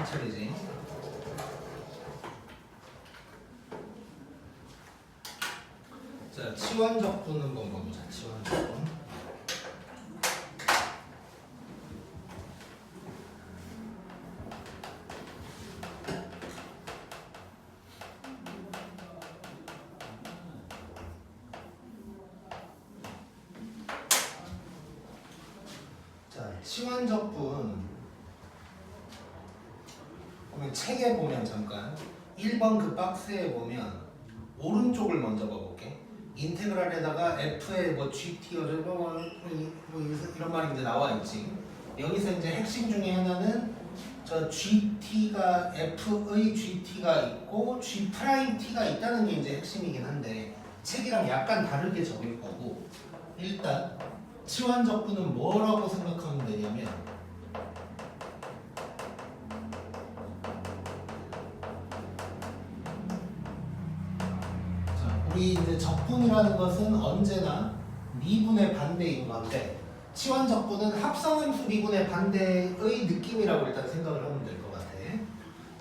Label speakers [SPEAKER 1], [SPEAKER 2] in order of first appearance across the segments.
[SPEAKER 1] 차례지. 자, 치환적분 한번 보자. 치환적분. 자, 치환적분 보면 책에 보면 잠깐 1번 그 박스에 보면 오른쪽을 먼저 봐볼게. 인테그랄에다가 f의 뭐 gt 어쩌고 뭐 이런 말이 이제 나와 있지. 여기서 이제 핵심 중에 하나는 저 gt가 f의 gt가 있고 g 프라임 t가 있다는 게 이제 핵심이긴 한데 책이랑 약간 다르게 적을 거고, 일단 치환적분은 뭐라고 생각하면 되냐면 우리 이제 적분이라는 것은 언제나 미분의 반대인 건데 치환적분은 합성함수 미분의 반대의 느낌이라고 일단 생각을 하면 될 것 같아.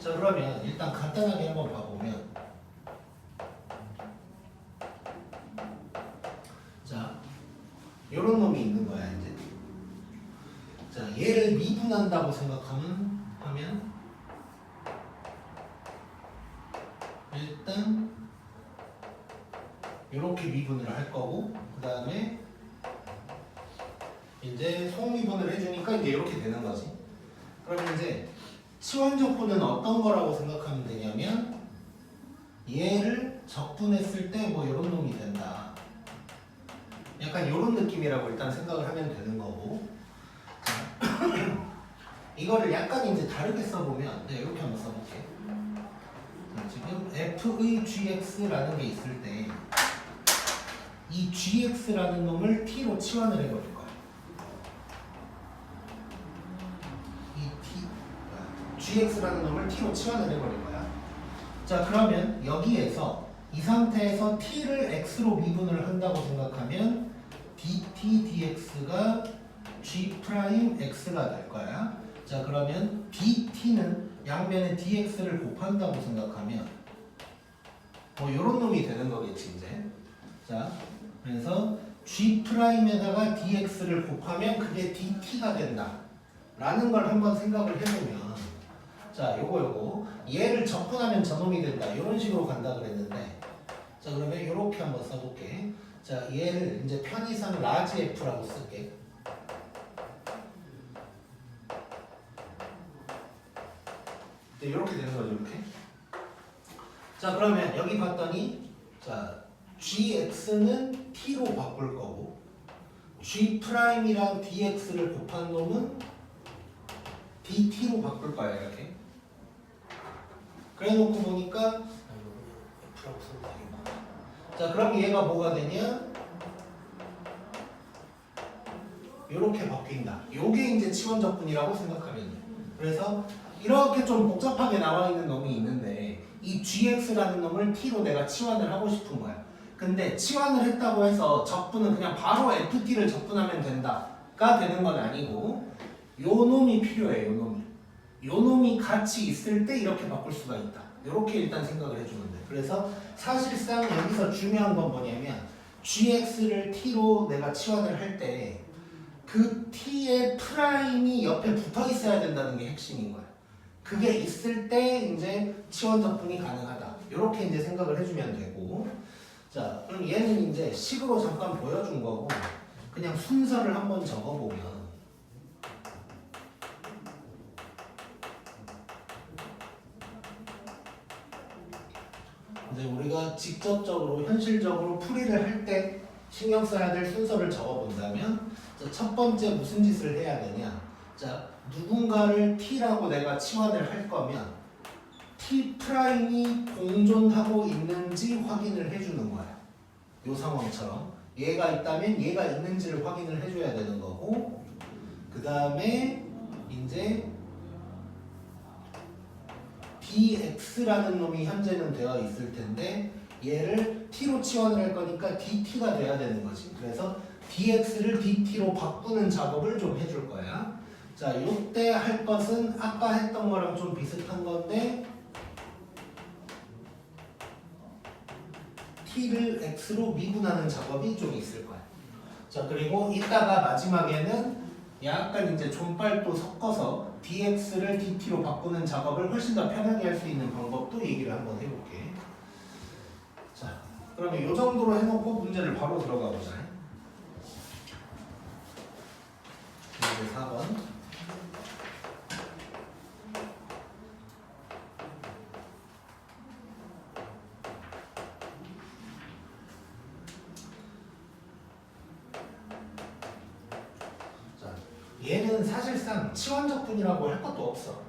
[SPEAKER 1] 자, 그러면 일단 간단하게 한번 봐보면, 자, 요런 놈이 있는 거야 이제. 자, 얘를 미분한다고 생각하면 일단 이렇게 미분을 할 거고, 그 다음에 이제 속미분을 해주니까 이제 이렇게 되는 거지. 그러면 이제 치환적분은 어떤 거라고 생각하면 되냐면 얘를 적분했을 때 뭐 이런 놈이 된다. 약간 이런 느낌이라고 일단 생각을 하면 되는 거고. 이거를 약간 이제 다르게 써보면, 네, 이렇게 한번 써볼게. 자, 지금 f의 gx라는 게 있을 때 이 gx라는 놈을 t로 치환을 해버릴 거야. 이 gx라는 놈을 t로 치환을 해버릴 거야. 자, 그러면 여기에서 이 상태에서 t를 x로 미분을 한다고 생각하면 dt dx가 g 프라임 x가 될 거야. 자, 그러면 dt는 양면에 dx를 곱한다고 생각하면 뭐 이런 놈이 되는 거겠지 이제. 자, 그래서 g 프라임에다가 dx를 곱하면 그게 dt가 된다 라는 걸 한번 생각을 해보면, 자, 요거 얘를 적분하면 저놈이 된다 이런 식으로 간다 그랬는데, 자, 그러면 이렇게 한번 써볼게. 자, 얘를 이제 편의상 라지 f라고 쓸게. 네, 이렇게 되는 거죠, 이렇게. 자, 그러면 여기 봤더니, 자, gx는 t로 바꿀 거고 g 프라임이랑 dx를 곱한 놈은 dt로 바꿀 거야, 이렇게. 그래 놓고 보니까 f라고 써도 되겠다. 자, 그럼 얘가 뭐가 되냐? 이렇게 바뀐다. 요게 이제 치환적분이라고 생각하면 돼. 그래서 이렇게 좀 복잡하게 나와 있는 놈이 있는데 이 gx라는 놈을 t로 내가 치환을 하고 싶은 거야. 근데 치환을 했다고 해서 적분은 그냥 바로 ft를 적분하면 된다가 되는 건 아니고 요 놈이 필요해. 요 놈이 같이 있을 때 이렇게 바꿀 수가 있다. 이렇게 일단 생각을 해주면 돼. 그래서 사실상 여기서 중요한 건 뭐냐면 gx를 t로 내가 치환을 할 때 그 t의 프라임이 옆에 붙어 있어야 된다는 게 핵심인 거야. 그게 있을 때 이제 치환적분이 가능하다. 이렇게 이제 생각을 해주면 되고. 자, 그럼 얘는 이제 식으로 잠깐 보여준 거고 그냥 순서를 한번 적어보면, 이제 우리가 직접적으로 현실적으로 풀이를 할 때 신경 써야 될 순서를 적어본다면, 자, 첫 번째 무슨 짓을 해야 되냐? 자, 누군가를 t라고 내가 치환을 할 거면 t 프라임이 공존하고 있는지 확인을 해주는 거야. 요 상황처럼 얘가 있다면 얘가 있는지를 확인을 해줘야 되는 거고, 그 다음에 이제 dx라는 놈이 현재는 되어 있을 텐데 얘를 t로 치환을 할 거니까 dt가 돼야 되는 거지. 그래서 dx를 dt로 바꾸는 작업을 좀 해줄 거야. 자, 요때 할 것은 아까 했던 거랑 좀 비슷한 건데 t를 x로 미분하는 작업이 좀 있을 거야. 자, 그리고 이따가 마지막에는 약간 이제 존빨도 섞어서 dx를 dt로 바꾸는 작업을 훨씬 더 편하게 할 수 있는 방법도 얘기를 한번 해볼게. 자, 그러면 이 정도로 해놓고 문제를 바로 들어가 보자. 문제 4번. 얘는 사실상 치환적분이라고 할 것도 없어.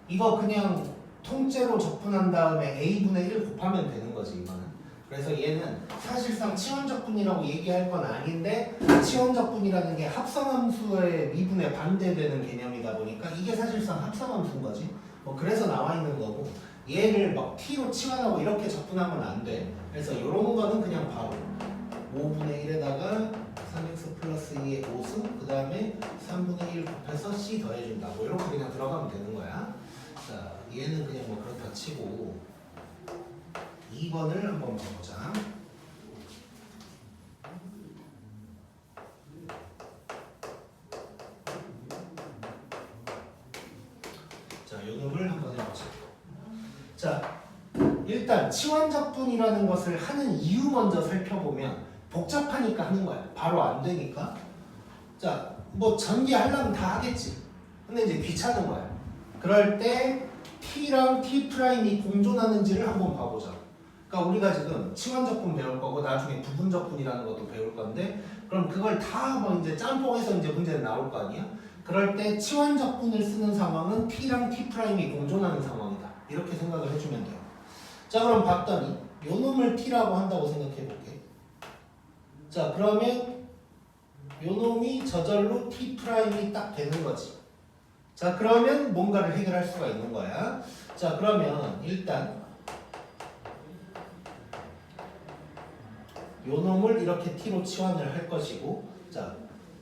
[SPEAKER 1] 이거 그냥 통째로 적분한 다음에 a분의 1 곱하면 되는 거지 이거는. 그래서 얘는 사실상 치환적분이라고 얘기할 건 아닌데 치환적분이라는 게 합성함수의 미분에 반대되는 개념이다 보니까 이게 사실상 합성함수인 거지. 뭐 그래서 나와 있는 거고 얘를 막 t로 치환하고 이렇게 적분하면 안 돼. 그래서 이런 거는 그냥 바로 5분의 1에다가 3x 플러스 2의 5승 그 다음에 3분의 1 곱해서 c 더해준다. 뭐 이렇게 그냥 들어가면 되는 거야. 자, 얘는 그냥 뭐 그렇다 치고 2번을 한번 봐보자. 자, 요놈을 한번 해보자. 자, 일단 치환적분이라는 것을 하는 이유 먼저 살펴보면 복잡하니까 하는 거야. 바로 안 되니까. 자, 뭐 전개하려면 다 하겠지. 근데 이제 귀찮은 거야. 그럴 때 t랑 t''이 공존하는지를 한번 봐보자. 그러니까 우리가 지금 치환적분 배울 거고 나중에 부분적분이라는 것도 배울 건데 그럼 그걸 다 뭐 이제 짬뽕해서 이제 문제는 나올 거 아니야? 그럴 때 치환적분을 쓰는 상황은 t랑 t''이 공존하는 상황이다. 이렇게 생각을 해주면 돼요. 자, 그럼 봤더니 요 놈을 t라고 한다고 생각해 볼게. 자, 그러면 요 놈이 저절로 t' 딱 되는 거지. 자, 그러면 뭔가를 해결할 수가 있는 거야. 자, 그러면 일단 요 놈을 이렇게 t로 치환을 할 것이고, 자,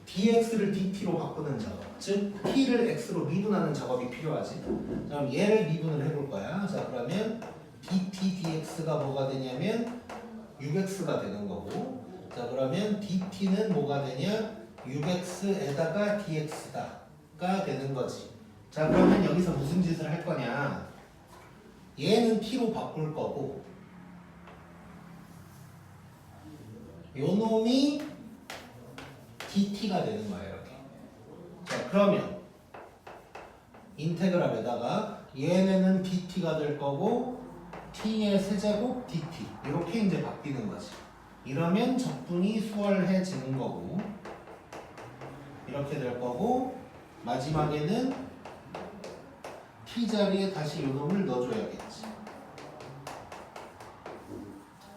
[SPEAKER 1] dx를 dt로 바꾸는 작업, 즉 t를 x로 미분하는 작업이 필요하지. 자, 그럼 얘를 미분을 해볼 거야. 자, 그러면 dt dx가 뭐가 되냐면 6x가 되는 거고, 자, 그러면 dt는 뭐가 되냐? 6x에다가 dx가 되는 거지. 자, 그러면 여기서 무슨 짓을 할 거냐? 얘는 t로 바꿀 거고 요 놈이 dt가 되는 거야, 이렇게. 자, 그러면 인테그랄에다가 얘네는 dt가 될 거고 t의 세제곱 dt 이렇게 이제 바뀌는 거지. 이러면 적분이 수월해지는 거고 이렇게 될 거고 마지막에는 t 자리에 다시 요 놈을 넣어줘야겠지.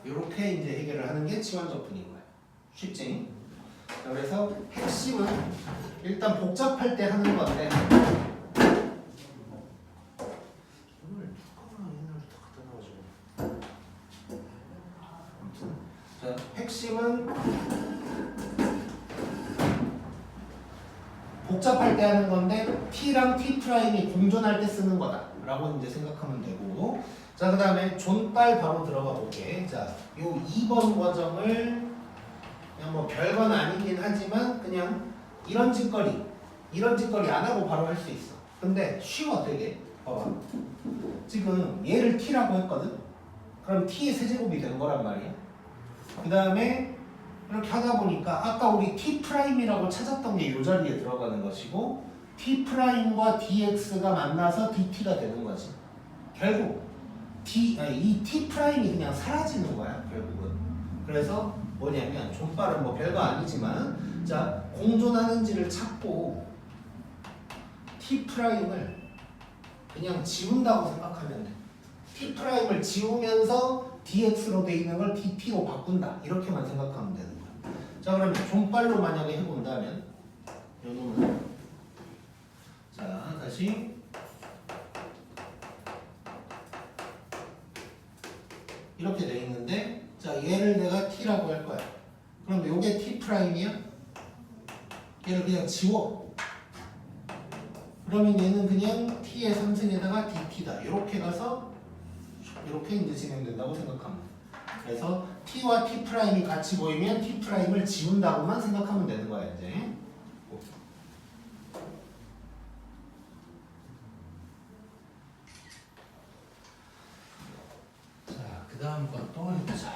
[SPEAKER 1] 이렇게 이제 해결을 하는 게 치환적분인 거야. 쉽지? 자, 그래서 핵심은 일단 복잡할 때 하는 건데 오늘 뚜껑을 옛날부터 갖다 놔가지고 아무튼 자, 핵심은 복잡할 때 하는 건데 t랑 t''이 공존할 때 쓰는 거다 라고 이제 생각하면 되고, 자, 그 다음에 존빨 바로 들어가 볼게. 자, 요 2번 과정을 그냥 뭐 별건 아니긴 하지만 그냥 이런 짓거리 안 하고 바로 할 수 있어. 근데 쉬워 되게. 봐봐, 지금 얘를 t라고 했거든. 그럼 t의 세제곱이 되는 거란 말이야. 그 다음에 이렇게 하다 보니까 아까 우리 t'이라고 찾았던 게 이 자리에 들어가는 것이고 t'과 dx가 만나서 dt가 되는 거지. 결국 이 t'이 그냥 사라지는 거야, 결국은. 그래서 뭐냐면 존빨은 뭐 별거 아니지만 자, 공존하는지를 찾고 t'을 그냥 지운다고 생각하면 돼. t'을 지우면서 dx로 돼 있는 걸 dt로 바꾼다. 이렇게만 생각하면 되는 거야. 자, 그러면 존빨로 만약에 해본다면 요 놈은 자, 다시 이렇게 돼 있는데 자, 얘를 내가 t라고 할 거야. 그럼 요게 t'이야? 얘를 그냥 지워. 그러면 얘는 그냥 t의 3승에다가 dt다. 이렇게 가서 이렇게 이제 진행된다고 생각합니다. 그래서 t와 t''이 같이 보이면 t'을 지운다고만 생각하면 되는 거야 이제. 자, 그 다음 건 또 해보자.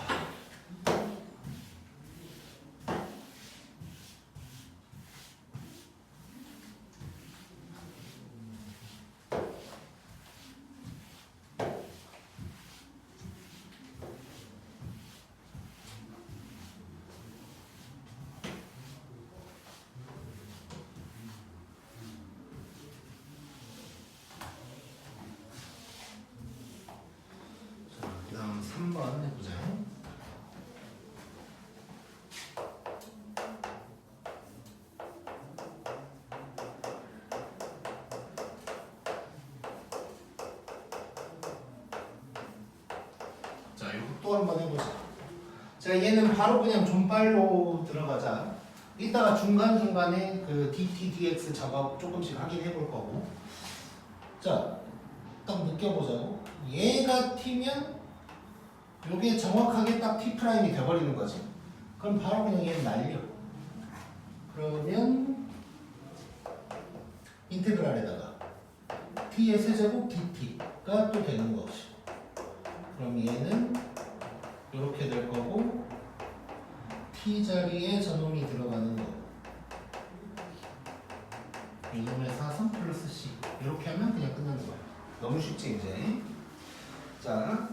[SPEAKER 1] 그 다음 3번 해보자. 자, 이거 또 한번 해보자. 자, 얘는 바로 그냥 존발로 들어가자. 이따가 중간중간에 그 dt, dx 작업 조금씩 확인해 볼 거고. 자, 딱 느껴보자고. 얘가 t면 요게 정확하게 딱 t' 돼버리는 거지. 그럼 바로 그냥 얘는 날려. 그러면 인테그랄에다가 t의 세제곱 dt가 또 되는 것이. 그럼 얘는 이렇게 될 거고 t 자리에 저놈이 들어가는 거. 이놈의 4승 플러스 c. 이렇게 하면 그냥 끝나는 거야. 너무 쉽지 이제. 자,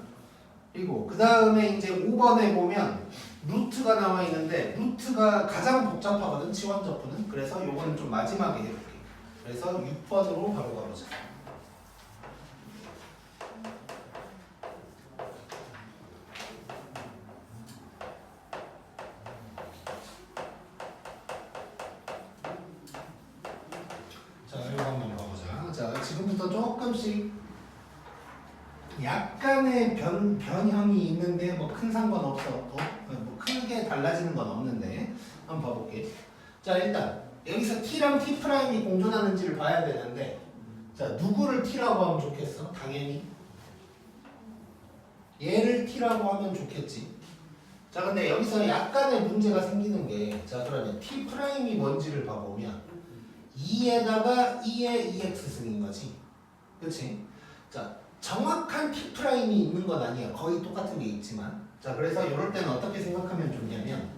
[SPEAKER 1] 그리고 그 다음에 이제 5번에 보면 루트가 나와 있는데 루트가 가장 복잡하거든 치환적분은. 그래서 요거는 좀 마지막에 해볼게. 그래서 6번으로 바로 가보자. 자, 이거 한번 봐보자. 자, 지금부터 조금씩 약간의 변형이 있는데 뭐 큰 상관없어. 뭐 크게 달라지는 건 없는데 한번 봐볼게. 자, 일단 여기서 t랑 t' 공존하는지를 봐야 되는데, 자, 누구를 t라고 하면 좋겠어? 당연히 얘를 t라고 하면 좋겠지. 자, 근데 여기서 약간의 문제가 생기는 게, 자, 그러면 t'이 뭔지를 봐보면 2에다가 2의 2x승인 거지. 그치? 자, 정확한 t'이 있는 건 아니야. 거의 똑같은 게 있지만. 자, 그래서 이럴 때는 어떻게 생각하면 좋냐면,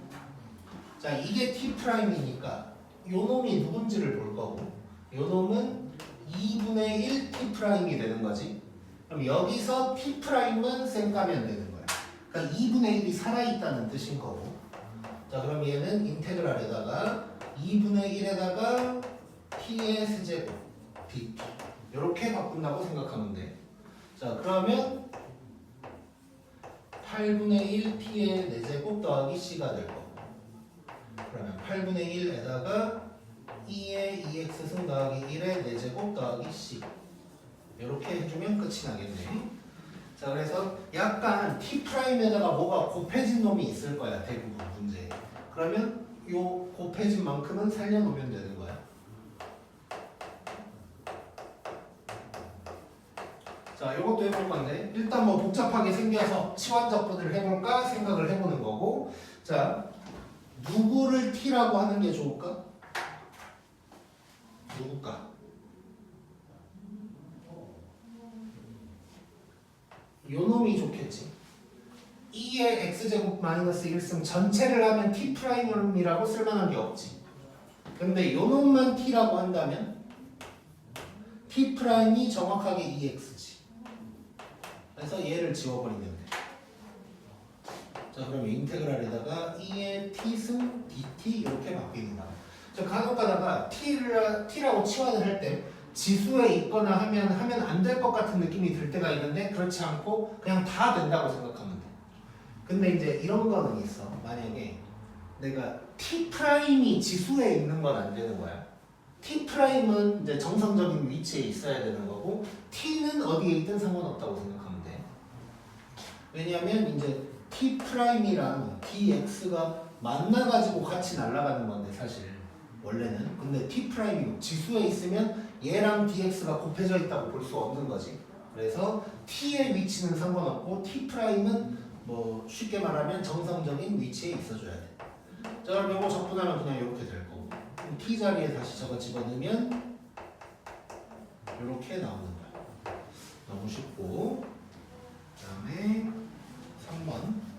[SPEAKER 1] 자, 이게 t'이니까 요 놈이 누군지를 볼 거고, 요 놈은 2분의 1 t'이 되는 거지. 그럼 여기서 t'은 쌩까면 되는 거야. 그러니까 2분의 1이 살아있다는 뜻인 거고. 자, 그럼 얘는 인테그랄에다가 2분의 1에다가 t의 세제곱 dt 이렇게 바꾼다고 생각하면 돼. 자, 그러면 8분의 1 t의 4제곱 더하기 c가 될 거고, 그러면 8분의 1에다가 2의 2x승 더하기 1의 4제곱 더하기 c 이렇게 해주면 끝이 나겠네. 자, 그래서 약간 t'에다가 뭐가 곱해진 놈이 있을 거야 대부분 문제에. 그러면 요 곱해진 만큼은 살려놓으면 되는 거야. 자, 요것도 해볼 건데, 일단 뭐 복잡하게 생겨서 치환적분을 해볼까 생각을 해보는 거고. 자, 누구를 t라고 하는 게 좋을까? 누굴까? 요 놈이 좋겠지. 2의 x제곱 마이너스 1승 전체를 하면 t'이라고 쓸만한 게 없지. 근데 요 놈만 t라고 한다면 t'이 정확하게 2x지. 그래서 얘를 지워버리면 돼. 자, 그럼 인테그랄에다가 2의 t승 dt 이렇게 바뀌는 거야. 자, 간혹 가다가 t라고 치환을 할 때 지수에 있거나 하면 안 될 것 같은 느낌이 들 때가 있는데, 그렇지 않고 그냥 다 된다고 생각하면 돼. 근데 이제 이런 거는 있어. 만약에 내가 t'이 지수에 있는 건 안 되는 거야. t'은 이제 정상적인 위치에 있어야 되는 거고, t는 어디에 있든 상관없다고 생각하면 돼. 왜냐면 이제 t'이랑 dx가 만나가지고 같이 날아가는 건데, 사실 원래는. 근데 t 프라임이 지수에 있으면 얘랑 dx가 곱해져 있다고 볼 수 없는 거지. 그래서 t의 위치는 상관없고 t 프라임은 뭐 쉽게 말하면 정상적인 위치에 있어줘야 돼. 자, 그럼 이거 적분하면 그냥 이렇게 될 거고. 그럼 t 자리에 다시 저거 집어넣으면 이렇게 나오는 거야. 너무 쉽고. 그다음에 3번.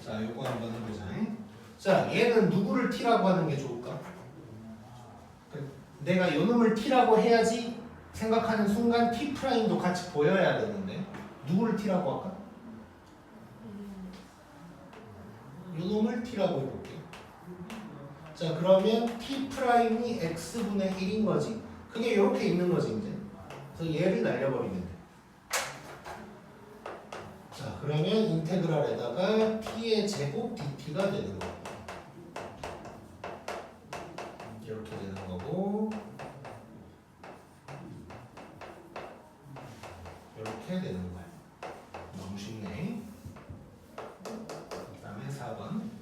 [SPEAKER 1] 자, 요거 한번 해보자. 자, 얘는 누구를 t라고 하는 게 좋을까? 내가 요 놈을 t라고 해야지 생각하는 순간 t 프라임도 같이 보여야 되는데 누구를 t라고 할까? 요 놈을 t라고 해볼게. 자, 그러면 t 프라임이 x분의 1인 거지. 그게 이렇게 있는 거지 이제. 그래서 얘를 날려버리면 돼. 자, 그러면 인테그랄에다가 t의 제곱 dt가 되는 거고. 이렇게 되는 거고. 이렇게 되는 거야. 너무 쉽네. 그 다음에 4번.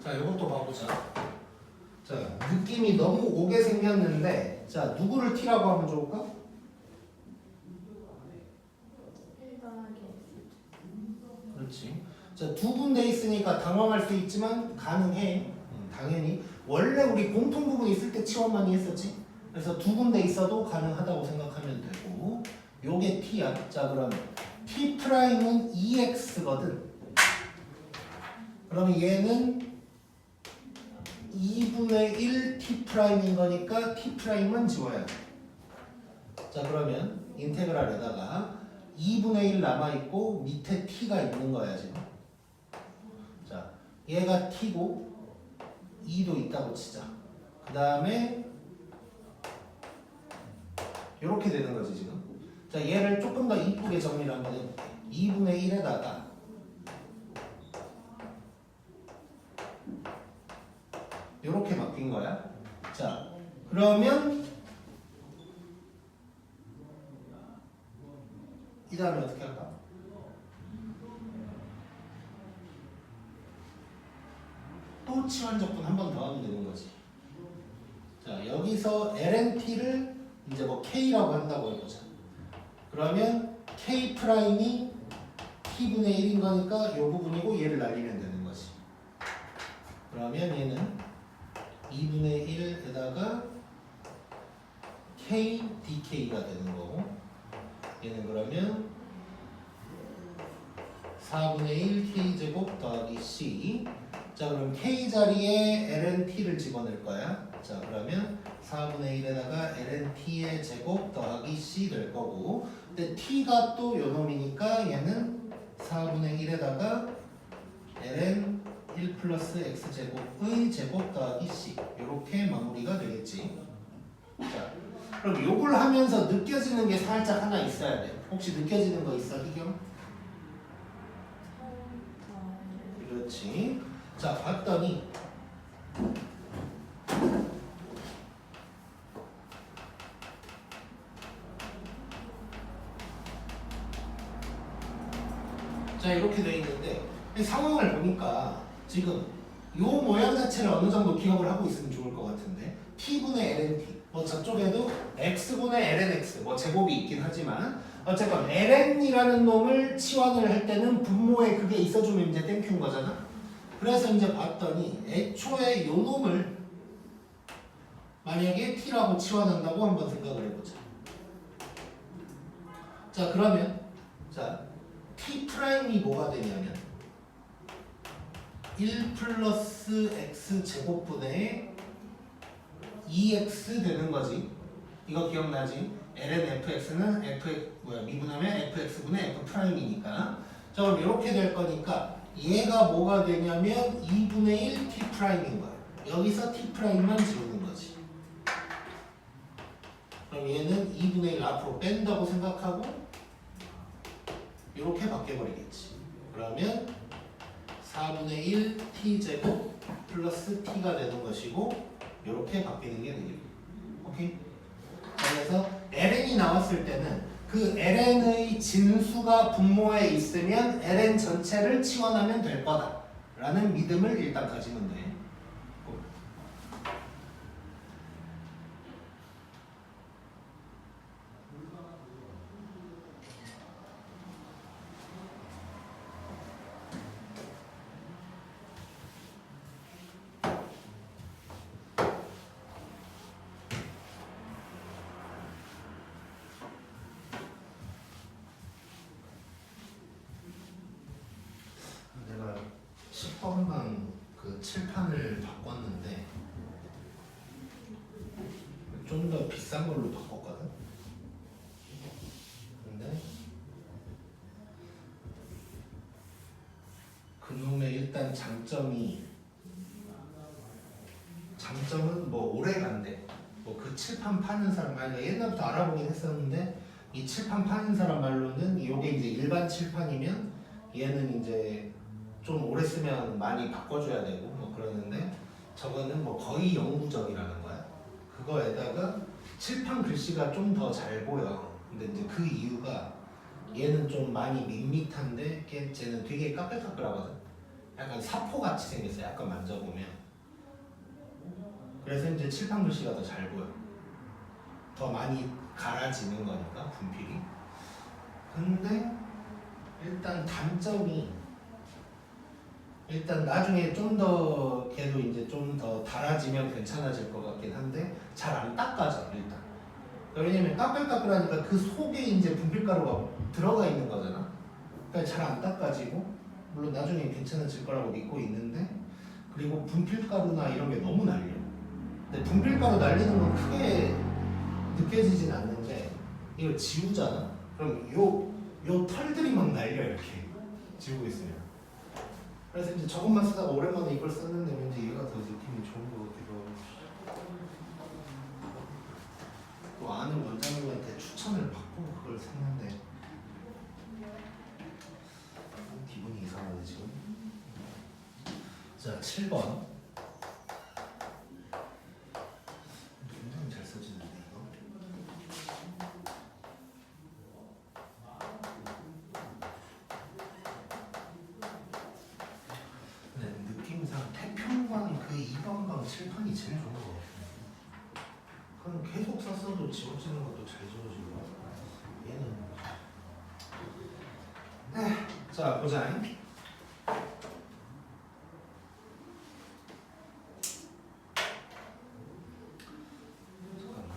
[SPEAKER 1] 자, 이것도 봐보자. 자, 느낌이 너무 오게 생겼는데, 자, 누구를 t라고 하면 좋을까?
[SPEAKER 2] 1 더하기
[SPEAKER 1] 그렇지. 자, 두 군데 있으니까 당황할 수 있지만 가능해. 당연히. 원래 우리 공통 부분 있을 때 치환 많이 했었지. 그래서 두 군데 있어도 가능하다고 생각하면 되고, 요게 t야. 자, 그럼 t 프라임은 2x거든. 그러면 얘는 2분의 1 t 프라임인 거니까 t 프라임만 지워야 돼. 자, 그러면 인테그랄에다가 2분의 1 남아있고 밑에 t가 있는 거야 지금. 자, 얘가 t고 2도 있다고 치자. 그 다음에 이렇게 되는 거지 지금. 자, 얘를 조금 더 이쁘게 정리를 한번 해볼게. 2분의 1에다가 이렇게 바뀐 거야. 자, 그러면 이 다음에 어떻게 할까? 또 치환적분 한 번 더 하면 되는 거지. 자, 여기서 lnt를 이제 뭐 k라고 한다고 해보자. 그러면 k 프라임이 t분의 1인 거니까 이 부분이고 얘를 날리면 되는 거지. 그러면 얘는 2분의 1에다가 k dk가 되는 거고, 얘는 그러면 4분의 1 k제곱 더하기 c. 자, 그럼 k 자리에 lnt를 집어넣을 거야. 자, 그러면 4분의 1에다가 lnt의 제곱 더하기 c 될 거고, 근데 t가 또 요놈이니까 얘는 4분의 1에다가 ln 1 플러스 x제곱의 제곱 더하기 c. 이렇게 마무리가 되겠지. 자, 그럼 요걸 하면서 느껴지는 게 살짝 하나 있어야 돼. 혹시 느껴지는 거 있어, 희경? 그렇지. 자, 봤더니 자, 이렇게 돼 있는데 이 상황을 보니까 지금 요 모양 자체를 어느 정도 기억을 하고 있으면 좋을 것 같은데, t분의 lnt, 뭐 저쪽에도 x분의 lnx 뭐 제곱이 있긴 하지만 어쨌건 ln이라는 놈을 치환을 할 때는 분모에 그게 있어주면 이제 땡큐인 거잖아. 그래서 이제 봤더니 애초에 요 놈을 만약에 t라고 치환한다고 한번 생각을 해보자. 자, 그러면 자, t 프라임이 뭐가 되냐면 1 플러스 x 제곱분의 2x 되는 거지. 이거 기억나지? ln fx는 미분하면 fx분의 f 프라임이니까. 자, 그럼 이렇게 될 거니까 얘가 뭐가 되냐면 2분의 1 t 프라임인 거야. 여기서 t 프라임만 지우는 거지. 그럼 얘는 2분의 1 앞으로 뺀다고 생각하고 이렇게 바뀌어버리겠지. 그러면 4분의 1 t제곱 플러스 t가 되는 것이고 이렇게 바뀌는 게 되겠고. 오케이? 그래서 ln이 나왔을 때는 그 ln의 진수가 분모에 있으면 ln 전체를 치환하면 될 거다 라는 믿음을 일단 가지면 돼. 내가 10번방 그 칠판을 바꿨는데 좀 더 비싼 걸로 바꿨거든. 근데 그놈의 일단 장점은 뭐 오래 간대. 뭐 그 칠판 파는 사람 아니 옛날부터 알아보긴 했었는데 이 칠판 파는 사람 말로는 이게 이제 일반 칠판이면 얘는 이제 좀 오래 쓰면 많이 바꿔줘야 되고 뭐 그러는데 저거는 뭐 거의 영구적이라는 거야. 그거에다가 칠판 글씨가 좀 더 잘 보여. 근데 이제 그 이유가 얘는 좀 많이 밋밋한데 쟤는 되게 까끌까끌하거든. 약간 사포같이 생겼어. 약간 만져보면. 그래서 이제 칠판 글씨가 더 잘 보여. 더 많이 갈아지는 거니까 분필이. 근데 일단 단점이 일단 나중에 좀 더 걔도 이제 좀 더 달아지면 괜찮아질 것 같긴 한데 잘 안 닦아져 일단. 왜냐면 까끌까끌하니까 그 속에 이제 분필가루가 들어가 있는 거잖아. 그러니까 잘 안 닦아지고 물론 나중에 괜찮아질 거라고 믿고 있는데 그리고 분필가루나 이런 게 너무 날려. 근데 분필가루 날리는 건 크게 느껴지진 않는데 이걸 지우잖아. 그럼 요 털들이 막 날려 이렇게 지우고 있으면. 그래서 이제 저것만 쓰다가 오랜만에 이걸 썼는데 왠지 얘가 더 느낌이 좋은 것 같기도 하고 또 아는 원장님한테 추천을 받고 그걸 샀는데 기분이 이상하네 지금. 자 7번 굉장히 잘 써지는데 이거. 느낌상 태평방 그 2번방 칠판이 제일 좋은 것 같아요. 그럼 계속 썼어도 지워지는 것도 잘 지워지고 얘는 자 보자. 잠깐만.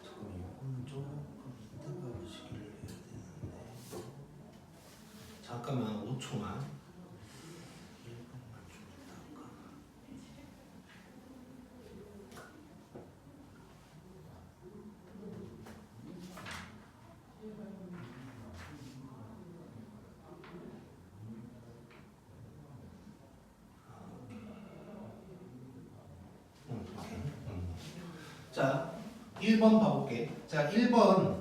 [SPEAKER 1] 잠깐만 이거는 조금 이따가 시기를 해야 되는데 잠깐만 5초만. 자, 1번 봐볼게. 자, 1번.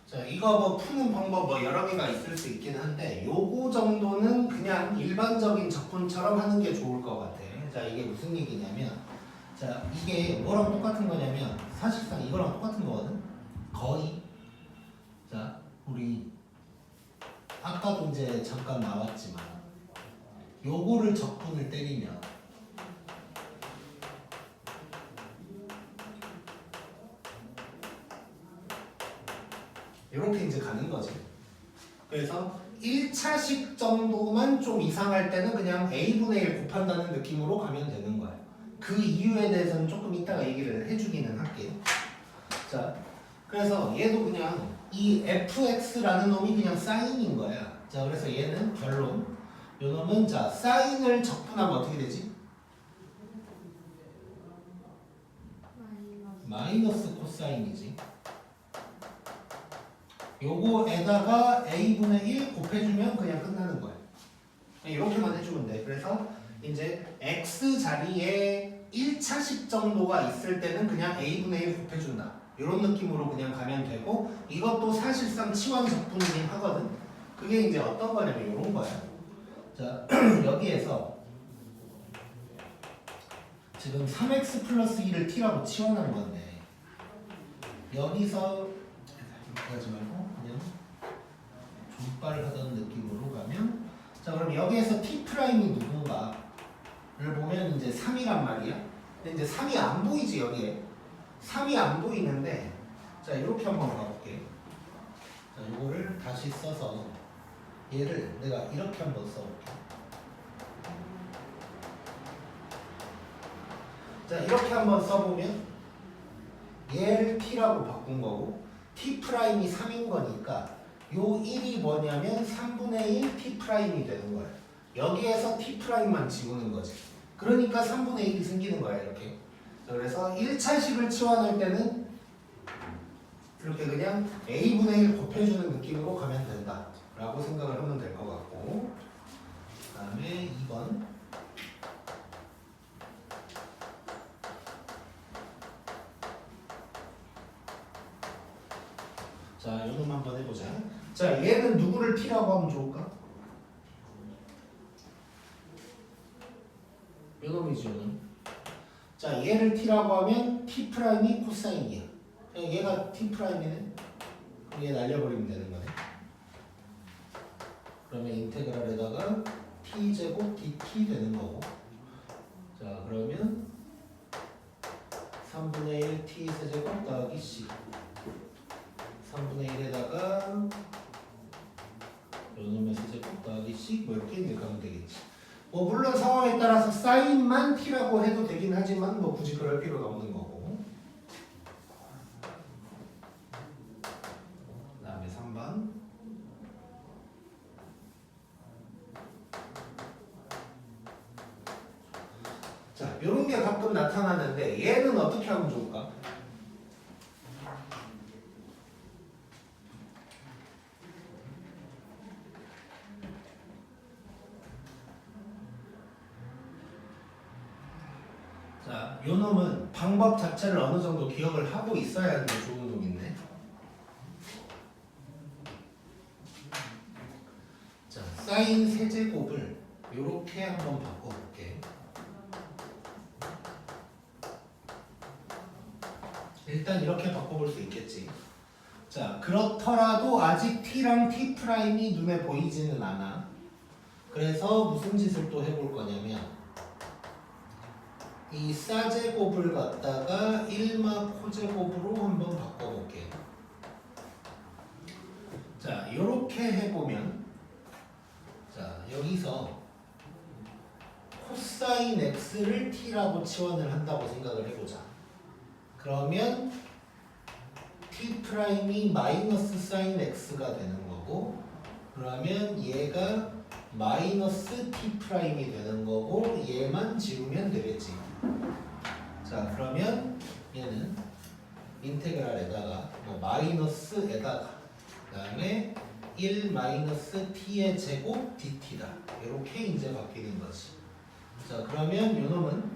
[SPEAKER 1] 자, 이거 뭐 푸는 방법 뭐 여러 개가 있을 수 있긴 한데 요거 정도는 그냥 일반적인 적분처럼 하는 게 좋을 것 같아. 자, 이게 무슨 얘기냐면 자, 이게 뭐랑 똑같은 거냐면 사실상 이거랑 똑같은 거거든. 거의. 자, 우리 아까도 이제 잠깐 나왔지만 요거를 적분을 때리면 이렇게 이제 가는 거지. 그래서 1차식 정도만 좀 이상할 때는 그냥 A분의 1 곱한다는 느낌으로 가면 되는 거야. 그 이유에 대해서는 조금 이따가 얘기를 해주기는 할게요. 자, 그래서 얘도 그냥 이 fx라는 놈이 그냥 사인인 거야. 자, 그래서 얘는 결론. 요 놈은 자, 사인을 적분하면 어떻게 되지? 마이너스 코사인이지. 요거에다가 a분의 1 곱해주면 그냥 끝나는 거야. 이렇게만 해주면 돼. 그래서 이제 x 자리에 1차식 정도가 있을 때는 그냥 a분의 1 곱해준다. 이런 느낌으로 그냥 가면 되고 이것도 사실상 치환 적분이긴 하거든. 그게 이제 어떤 거냐면 이런 거야. 자 여기에서 지금 3x 플러스 2를 t라고 치환하는 건데 여기서 이렇게 하지 말고 그냥 존빨 하던 느낌으로 가면 자 그럼 여기에서 t 프라임이 누군가를 보면 이제 3이란 말이야. 근데 이제 3이 안 보이지 여기에 3이 안 보이는데 자 이렇게 한번 가볼게. 자 이거를 다시 써서 얘를 내가 이렇게 한번 써볼게. 자 이렇게 한번 써보면 얘를 t라고 바꾼 거고 t 프라임이 3인 거니까 요 1이 뭐냐면 3분의 1 t 프라임이 되는 거야. 여기에서 t 프라임만 지우는 거지. 그러니까 3분의 1이 생기는 거야 이렇게. 자, 그래서 1차식을 치환할 때는 이렇게 그냥 a분의 1 곱해주는 느낌으로 가면 된다 라고 생각을 하면 될 것 같고 그 다음에 2번 자, 요놈 한번 해보자. 자, 얘는 누구를 t라고 하면 좋을까? 요놈이지, 요놈. 자, 얘를 t라고 하면 t 프라임이 코사인이야. 얘가 t 프라임이네. 얘 날려버리면 되는 거네. 그러면 인테그랄에다가 t 제곱 dt 되는 거고. 자, 그러면 3분의 1 t 세제곱 더하기 c. 3분의 1에다가 요놈의 세제곱 더하기 c 뭐 이렇게 이제 가면 되겠지. 뭐 물론 상황에 따라서 사인만 t라고 해도 되긴 하지만 뭐 굳이 그럴 필요가 없는 거고. 그 다음에 3번 자 요런 게 가끔 나타나는데 얘는 어떻게 하면 좋을까? 자, 요 놈은 방법 자체를 어느 정도 기억을 하고 있어야 하는 게 좋은 놈인데. 자, 사인 세제곱을 요렇게 한번 바꿔볼게. 일단 이렇게 바꿔볼 수 있겠지. 자, 그렇더라도 아직 t랑 t 프라임이 눈에 보이지는 않아. 그래서 무슨 짓을 또 해볼 거냐면 이 싸제곱을 갖다가 1마 코제곱으로 한번 바꿔볼게요. 자, 이렇게 해보면 자 여기서 코사인 x를 t라고 치환을 한다고 생각을 해보자. 그러면 t 프라임이 마이너스 사인 x가 되는 거고 그러면 얘가 마이너스 t 프라임이 되는 거고 얘만 지우면 되겠지. 자 그러면 얘는 인테그랄에다가 뭐 마이너스에다가 그 다음에 1 마이너스 t의 제곱 dt다 이렇게 이제 바뀌는 거지. 자 그러면 요놈은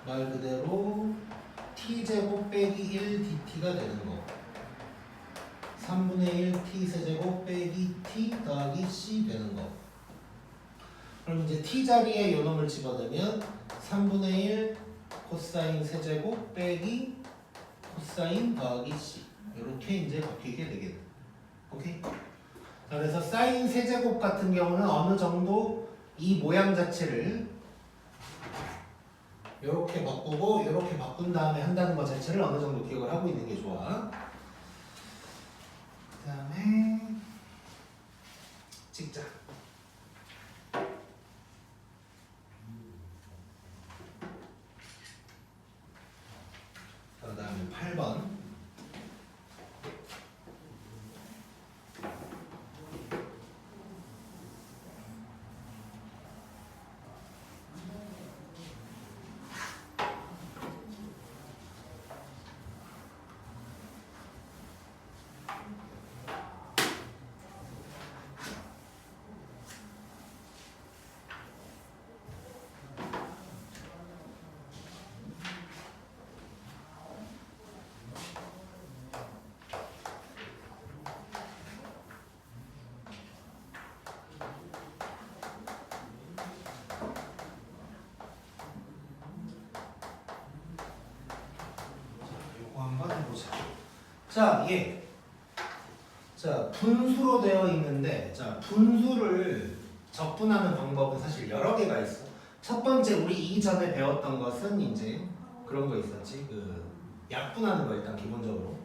[SPEAKER 1] 말 그대로 t제곱 빼기 1 dt가 되는 거고 3분의 1 t 세제곱 빼기 t 더하기 c 되는 거고 그럼 이제 t 자리에 요놈을 집어넣으면 3분의 1 코사인 세제곱 빼기 코사인 더하기 c 이렇게 이제 바뀌게 되겠네. 오케이? 자, 그래서 사인 세제곱 같은 경우는 어느 정도 이 모양 자체를 이렇게 바꾸고 이렇게 바꾼 다음에 한다는 것 자체를 어느 정도 기억을 하고 있는 게 좋아. 그 다음에 찍자. 그 다음에 8번 자, 자, 분수로 되어 있는데, 자, 분수를 적분하는 방법은 사실 여러 개가 있어. 첫 번째, 우리 이전에 배웠던 것은 이제 그런 거 있었지. 그 약분하는 거 일단 기본적으로.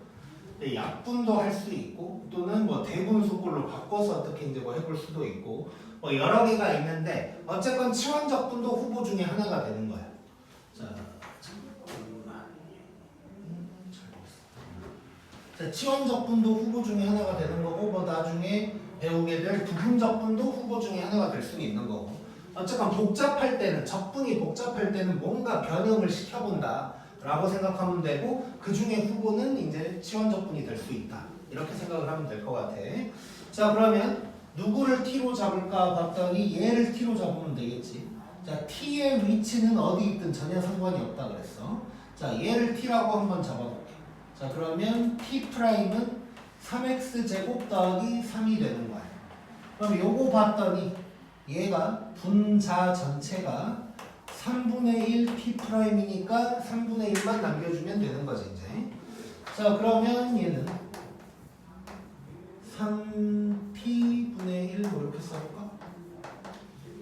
[SPEAKER 1] 약분도 할 수 있고, 또는 뭐 대분수꼴로 바꿔서 어떻게 이제 뭐 해볼 수도 있고, 뭐 여러 개가 있는데, 어쨌건 치환적분도 후보 중에 하나가 되는 거야. 자, 자, 치환적분도 후보 중에 하나가 되는 거고, 뭐 나중에 배우게 될 부분적분도 후보 중에 하나가 될 수는 있는 거고. 어쨌건 복잡할 때는, 적분이 복잡할 때는 뭔가 변형을 시켜본다 라고 생각하면 되고, 그 중에 후보는 이제 치환적분이 될 수 있다 이렇게 생각을 하면 될 것 같아. 자, 그러면 누구를 t로 잡을까 봤더니 얘를 t로 잡으면 되겠지. 자, t의 위치는 어디 있든 전혀 상관이 없다 그랬어. 자, 얘를 t라고 한번 잡아볼게. 자, 그러면 t'은 3x제곱 더하기 3이 되는 거야. 그럼 요거 봤더니 얘가 분자 전체가 3분의 1 t'이니까 3분의 1만 남겨주면 되는 거지 이제. 자, 그러면 얘는 3t분의 1 뭐 이렇게 써볼까?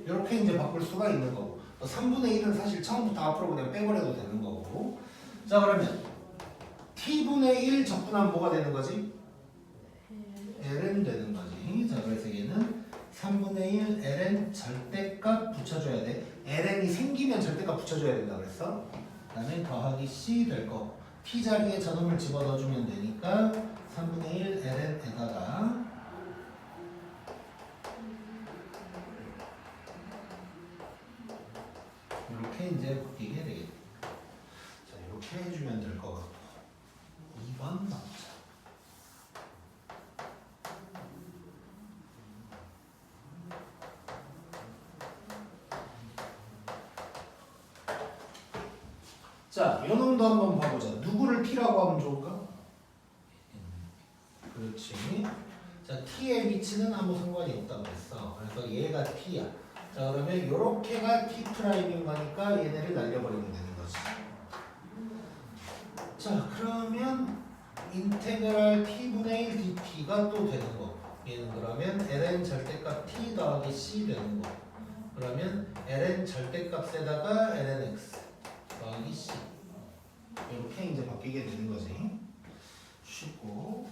[SPEAKER 1] 이렇게 이제 바꿀 수가 있는 거고, 3분의 1은 사실 처음부터 앞으로 그냥 빼버려도 되는 거고. 자, 그러면 t분의 1 적분하면 뭐가 되는 거지? ln 되는 거지. 자, 그래서 얘는 3분의 1 ln 절대값 붙여줘야 돼. ln이 생기면 절대값 붙여줘야 된다 그랬어. 그 다음에 더하기 c 될 거. t 자리에 저놈을 집어넣어주면 되니까 3분의 1 ln에다가 이렇게 이제 바뀌게 되겠다. 자, 이렇게 해주면 될 것 같고. 2번 나오자. 자, 요 놈도 한번 봐보자. 누구를 t라고 하면 좋을까? 그렇지. 자, t의 위치는 아무 상관이 없다고 했어. 그래서 얘가 t야. 자, 그러면 요렇게가 t'인 거니까 얘네를 날려버리면 되는 거지. 자, 그러면 인테그랄 t분의 1 dt가 또 되는 거고, 얘는 그러면 ln 절대값 t 더하기 c 되는 거고, 그러면 ln 절대값에다가 lnx 더하기 c 이렇게 이제 바뀌게 되는 거지. 쉽고.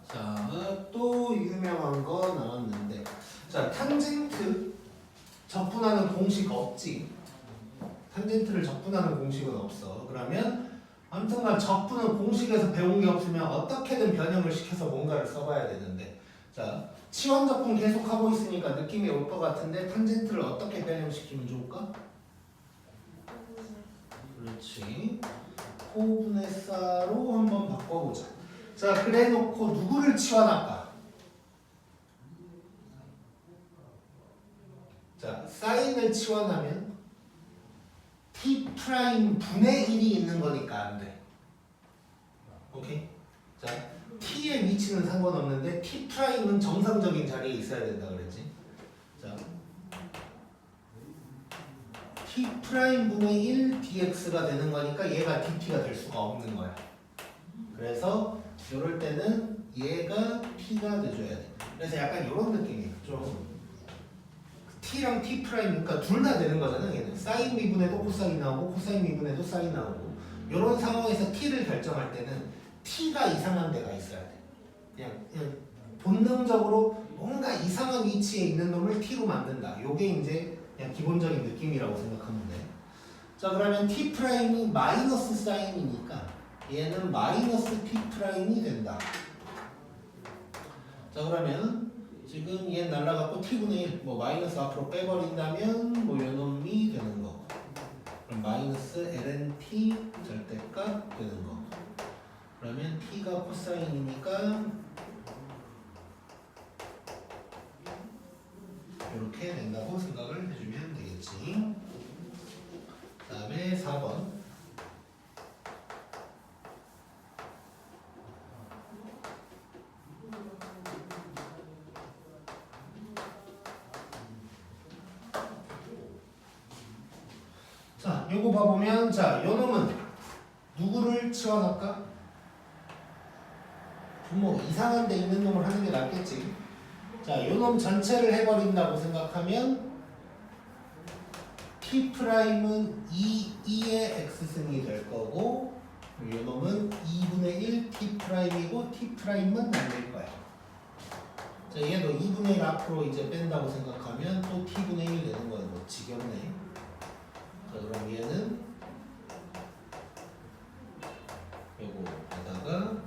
[SPEAKER 1] 자, 또 유명한 거 나왔는데, 자, 탄젠트 적분하는 공식 없지. 탄젠트를 적분하는 공식은 없어. 그러면 아무튼간 적분은 공식에서 배운 게 없으면 어떻게든 변형을 시켜서 뭔가를 써봐야 되는데, 자, 치환적분 계속 하고 있으니까 느낌이 올 것 같은데 탄젠트를 어떻게 변형시키면 좋을까? 그렇지. 코분해사로 한번 바꿔보자. 자, 그래 놓고 누구를 치환할까? 자, 사인을 치환하면 t 분의 1이 있는 거니까 안 돼. 오케이? 자, t의 위치는 상관없는데 t'은 정상적인 자리에 있어야 된다 그랬지. 자, t'분의 1 dx가 되는 거니까 얘가 dt가 될 수가 없는 거야. 그래서 이럴 때는 얘가 t가 돼줘야 돼. 그래서 약간 이런 느낌이야. 좀 t랑 t 그러니까 둘 다 되는 거잖아. 얘는 사인 미분에도 코사인 나오고 코사인 미분에도 사인 나오고. 이런 상황에서 t를 결정할 때는 t가 이상한 데가 있어야 돼. 그냥 본능적으로 뭔가 이상한 위치에 있는 놈을 t로 만든다. 요게 이제 그냥 기본적인 느낌이라고 생각하면 돼. 자, 그러면 t'이 마이너스 사인이니까 얘는 마이너스 t'이 된다. 자, 그러면 지금 얘 날라가고 t분의 1, 뭐 마이너스 앞으로 빼버린다면 뭐 요놈이 되는 거고, 그럼 마이너스 ln t 절대값 되는 거고, 그러면 t가 코사인이니까 이렇게 된다고 생각을 해주면 되겠지. 그 다음에 4번. 자, 요거 봐보면 자 요놈은 누구를 치환할까? 뭐 이상한 데 있는 놈을 하는 게 낫겠지. 자 요놈 전체를 해버린다고 생각하면 T'은 2의 x승이 될 거고 요놈은 2분의 1 T'이고 T'만 남길 거야. 자 얘도 2분의 1 앞으로 이제 뺀다고 생각하면 또 T분의 1 되는 거야. 뭐 지겹네. 자 그럼 얘는 요거에다가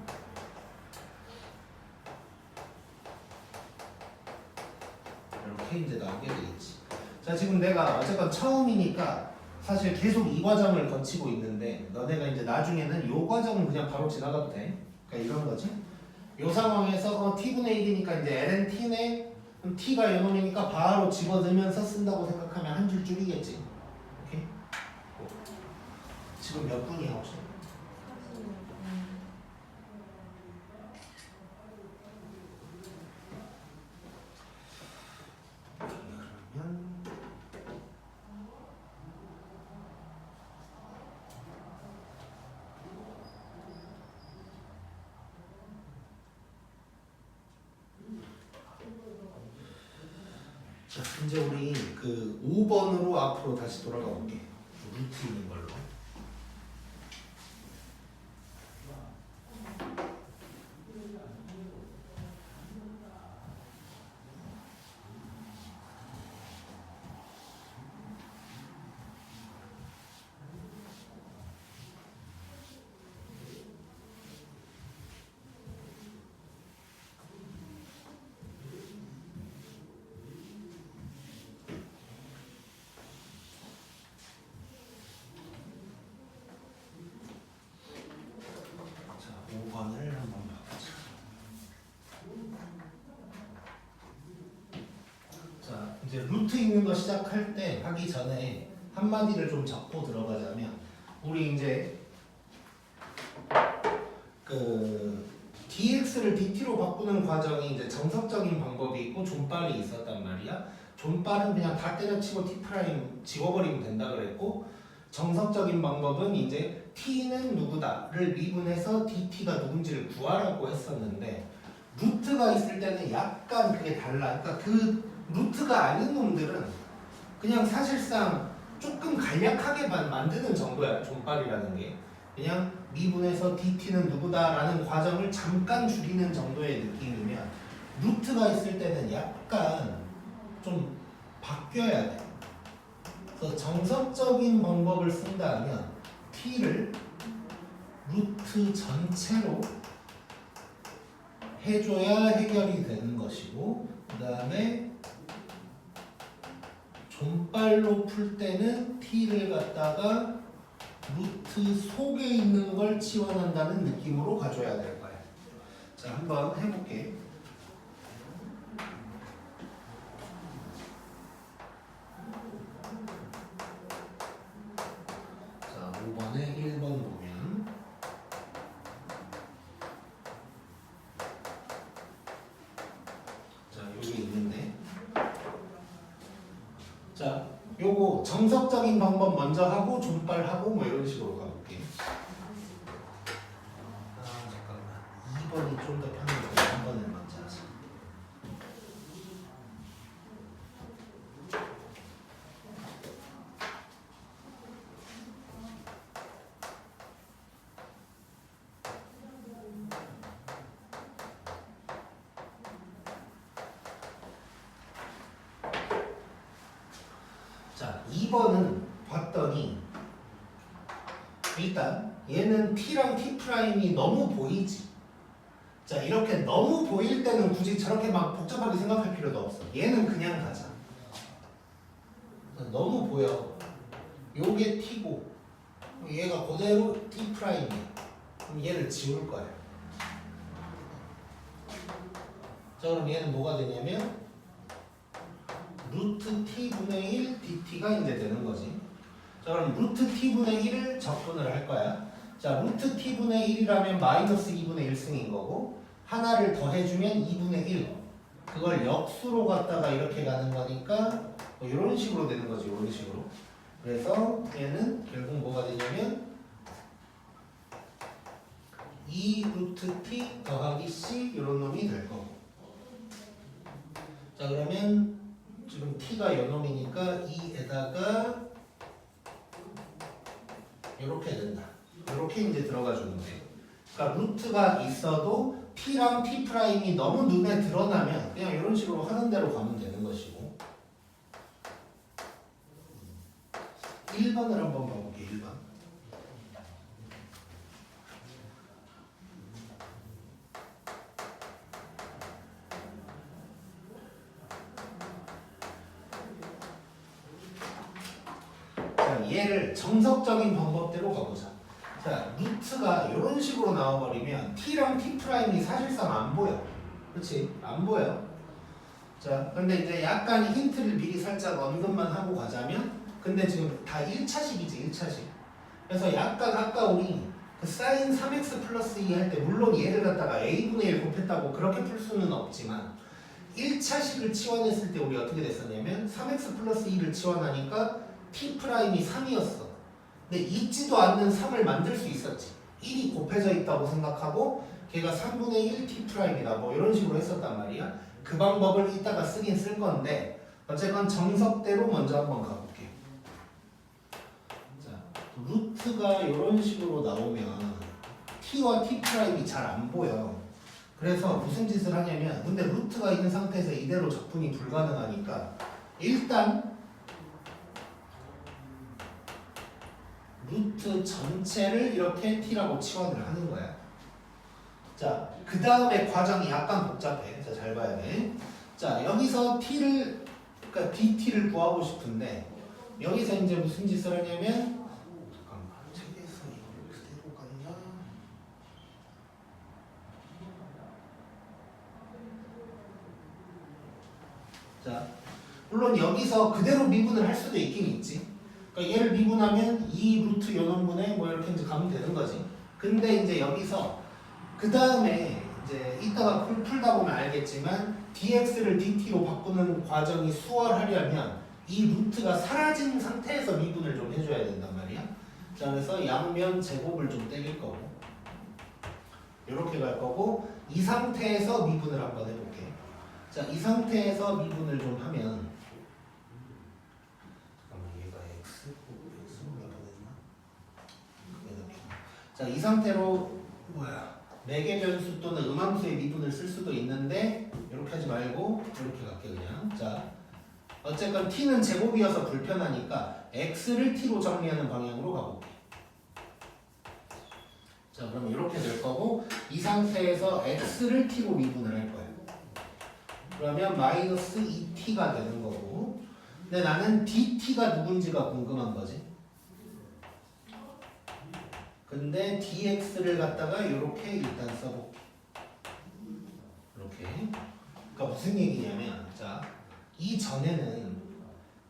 [SPEAKER 1] 이렇게 이제 나오게 되겠지. 자 지금 내가 어쨌건 처음이니까 사실 계속 이 과정을 거치고 있는데 너네가 이제 나중에는 요 과정은 그냥 바로 지나가도 돼. 그러니까 이런 거지. 요 상황에서 t분의 1이니까 이제 ln t네. 그럼 t가 요놈이니까 바로 집어들면서 쓴다고 생각하면 한 줄 줄이겠지. 오케이? 지금 몇 분이야 혹시? 그러면 자, 이제 우리 그 5번으로 앞으로 다시 돌아가 볼게. 루트 있는 걸로. 자, 5번을 한번 봐보자. 자, 이제 루트 있는 거 시작할 때 하기 전에 한마디를 좀 적고 들어가자면 우리 이제 그 dx를 dt로 바꾸는 과정이 이제 정석적인 방법이 있고 존빨이 있었단 말이야. 존빨은 그냥 다 때려치고 t 프라임 지워버리면 된다 그랬고 정석적인 방법은 이제 t는 누구다를 미분해서 dt가 누군지를 구하라고 했었는데 루트가 있을 때는 약간 그게 달라. 그러니까 그 루트가 아닌 놈들은 그냥 사실상 조금 간략하게 만드는 정도야. 존빨이라는 게 그냥 미분해서 dt는 누구다라는 과정을 잠깐 줄이는 정도의 느낌이면 루트가 있을 때는 약간 좀 바뀌어야 돼. 그래서 정석적인 방법을 쓴다면 t를 루트 전체로 해줘야 해결이 되는 것이고 그 다음에 존빨로 풀 때는 t를 갖다가 루트 속에 있는 걸 치환한다는 느낌으로 가져야 될 거야. 자, 한번 해볼게. 자, 5번에 1번 보면 자, 여기 있는데 자, 요거 정석적인 방법 먼저 하고 존빨하고 뭐 이런 식으로 가볼게. 아 잠깐만 2번이 좀 더 편한데 3번을 먼저 하자. 자, 2번은 봤더니 일단 얘는 t랑 t'이 너무 보이지. 자, 이렇게 너무 보일 때는 굳이 저렇게 막 복잡하게 생각할 필요도 없어. 얘는 그냥 가자. 너무 보여. 요게 t고 얘가 그대로 t'이야. 그럼 얘를 지울 거야. 자, 그럼 얘는 뭐가 되냐면 루트 t분의 1 dt가 이제 되는 거지. 자, 그럼 루트 t분의 1을 적분을 할 거야. 자, 루트 t분의 1이라면 마이너스 2분의 1승인 거고 하나를 더해주면 2분의 1. 그걸 역수로 갖다가 이렇게 가는 거니까 뭐 이런 식으로 되는 거지. 이런 식으로. 그래서 얘는 결국 뭐가 되냐면 2 루트 t 더하기 c 이런 놈이 될 거고. 자 그러면 지금 t가 요놈이니까 2에다가 이렇게 된다. 이렇게 이제 들어가 주는 거예요. 그러니까 루트가 있어도 t랑 t 프라임이 너무 눈에 드러나면 그냥 이런 식으로 하는 대로 가면 되는 것이고. 1번을 한번 봐볼게요. 1번. 자, 얘를 정석적인 방법대로 가보자. 자, 루트가 이런 식으로 나와버리면 t랑 t 프라임이 사실상 안 보여. 그렇지? 안 보여. 자, 근데 이제 약간 힌트를 미리 살짝 언급만 하고 가자면, 근데 지금 다 1차식이지, 1차식. 그래서 약간 아까 우리 그 사인 3x 플러스 2 할 때 물론 얘를 갖다가 a분의 1 곱했다고 그렇게 풀 수는 없지만 1차식을 치환했을 때 우리 어떻게 됐었냐면 3x 플러스 2를 치환하니까 t 프라임이 3이었어. 근데 있지도 않는 3을 만들 수 있었지. 1이 곱해져 있다고 생각하고 걔가 3분의 1 t 프라임이다 뭐 이런 식으로 했었단 말이야. 그 방법을 이따가 쓰긴 쓸 건데 어쨌건 정석대로 먼저 한번 가볼게요. 자, 루트가 이런 식으로 나오면 t와 t 프라임이 잘 안 보여. 그래서 무슨 짓을 하냐면 근데 루트가 있는 상태에서 이대로 적분이 불가능하니까 일단 루트 전체를 이렇게 t라고 치환을 하는 거야. 자, 그 다음에 과정이 약간 복잡해. 자, 잘 봐야 돼. 자, 여기서 t를, 그러니까 dt를 구하고 싶은데 여기서 이제 무슨 짓을 하냐면 잠깐만, 책에서 이걸 그대로 갔나? 자, 물론 여기서 그대로 미분을 할 수도 있긴 있지. 그러니까 얘를 미분하면 2 루트 요놈분에 뭐 이렇게 이제 가면 되는 거지. 근데 이제 여기서 그 다음에 이제 이따가 풀다 보면 알겠지만 dx를 dt로 바꾸는 과정이 수월하려면 이 루트가 사라진 상태에서 미분을 좀 해줘야 된단 말이야. 자, 그래서 양면 제곱을 좀 때릴 거고 이렇게 갈 거고 이 상태에서 미분을 한번 해볼게. 자, 이 상태에서 미분을 좀 하면 자, 이 상태로 매개 변수 또는 음함수의 미분을 쓸 수도 있는데 이렇게 하지 말고 이렇게 갈게 그냥. 자, 어쨌건 t는 제곱이어서 불편하니까 x를 t로 정리하는 방향으로 가볼게. 자, 그럼 이렇게 될 거고 이 상태에서 x를 t로 미분을 할 거야. 그러면 마이너스 2t가 되는 거고 근데 나는 dt가 누군지가 궁금한 거지. 근데 dx를 갖다가 이렇게 일단 써볼게. 이렇게. 그러니까 무슨 얘기냐면, 자, 이 전에는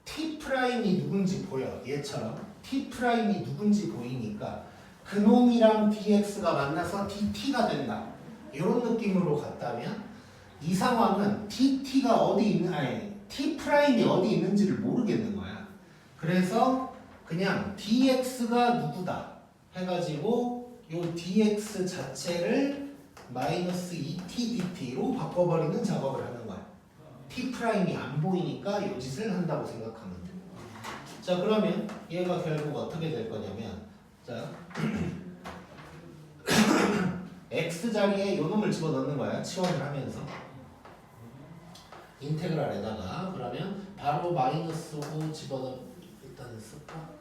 [SPEAKER 1] t 프라임이 누군지 보여. 얘처럼 t 프라임이 누군지 보이니까 그놈이랑 dx가 만나서 dt가 된다. 이런 느낌으로 갔다면 이 상황은 dt가 어디 있는, 아니 t 프라임이 어디 있는지를 모르겠는 거야. 그래서 그냥 dx가 누구다 해가지고 요 dx 자체를 마이너스 2t dt로 바꿔버리는 작업을 하는 거야. t 프라임이 안 보이니까 요 짓을 한다고 생각하면 돼. 자, 그러면 얘가 결국 어떻게 될 거냐면, 자 x 자리에 요 놈을 집어넣는 거야. 치환을 하면서 인테그랄에다가. 그러면 바로 마이너스 5 집어넣 일단은 쓸까?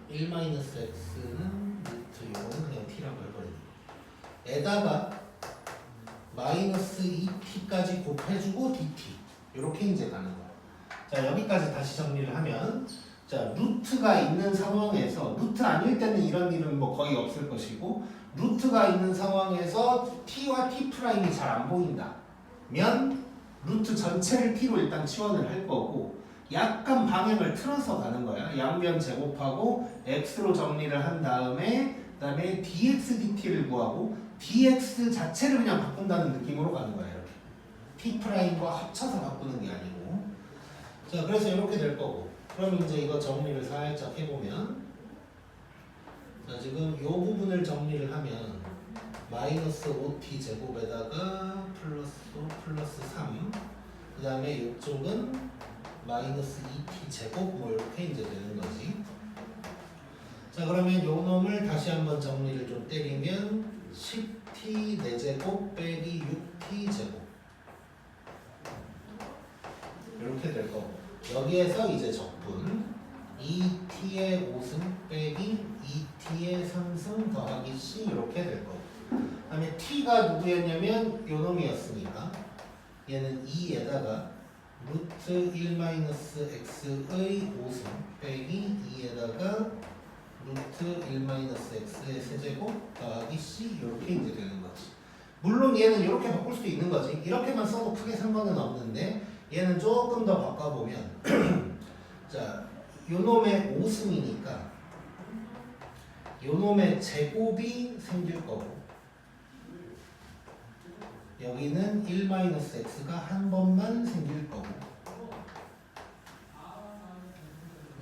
[SPEAKER 1] 1-x는 루트 요거는 그냥 t라고 해버리는 거야. 에다가 마이너스 2t까지 곱해주고 dt 이렇게 이제 가는 거야. 자, 여기까지 다시 정리를 하면, 자, 루트가 있는 상황에서 루트 아닐 때는 이런 일은 뭐 거의 없을 것이고 루트가 있는 상황에서 t와 t 프라임이 잘 안 보인다 면 루트 전체를 t로 일단 치환을 할 거고 약간 방향을 틀어서 가는 거야. 양변 제곱하고 x로 정리를 한 다음에 그다음에 dx dt를 구하고 dx 자체를 그냥 바꾼다는 느낌으로 가는 거야. 이렇게. t 프라임과 합쳐서 바꾸는 게 아니고. 자, 그래서 이렇게 될 거고. 그럼 이제 이거 정리를 살짝 해보면, 자, 지금 이 부분을 정리를 하면 마이너스 5t 제곱에다가 플러스 5 플러스 3, 그 다음에 이쪽은 마이너스 2t 제곱 뭐 이렇게 이제 되는 거지. 자, 그러면 요 놈을 다시 한번 정리를 좀 때리면 10t 4제곱 빼기 6t 제곱 이렇게 될 거고, 여기에서 이제 적분 2t의 5승 빼기 2t의 3승 더하기 c 이렇게 될 거고, 그 다음에 t가 누구였냐면 요 놈이었으니까 얘는 2에다가 루트 1-x의 5승 빼기 2에다가 루트 1-x의 세제곱 더하기 c 이렇게 이제 되는 거지. 물론 얘는 이렇게 바꿀 수도 있는 거지. 이렇게만 써도 크게 상관은 없는데 얘는 조금 더 바꿔보면 자, 요놈의 5승이니까 요놈의 제곱이 생길 거고, 여기는 1-x가 한 번만 생길 거고,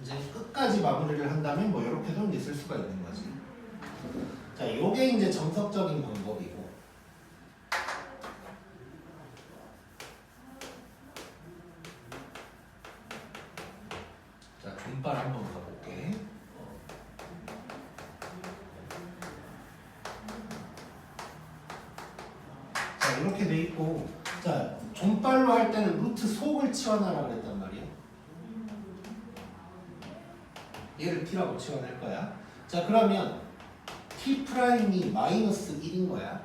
[SPEAKER 1] 이제 끝까지 마무리를 한다면 뭐 이렇게도 이제 쓸 수가 있는 거지. 자, 요게 이제 정석적인 방법이고, 자, 분발 한번 가볼게. 자, 이렇게 돼 있고, 자, 존발로 할 때는 루트 속을 치환하라 그랬단 말이야. 얘를 t라고 치환할 거야. 자, 그러면 t 프라임이 마이너스 1인 거야.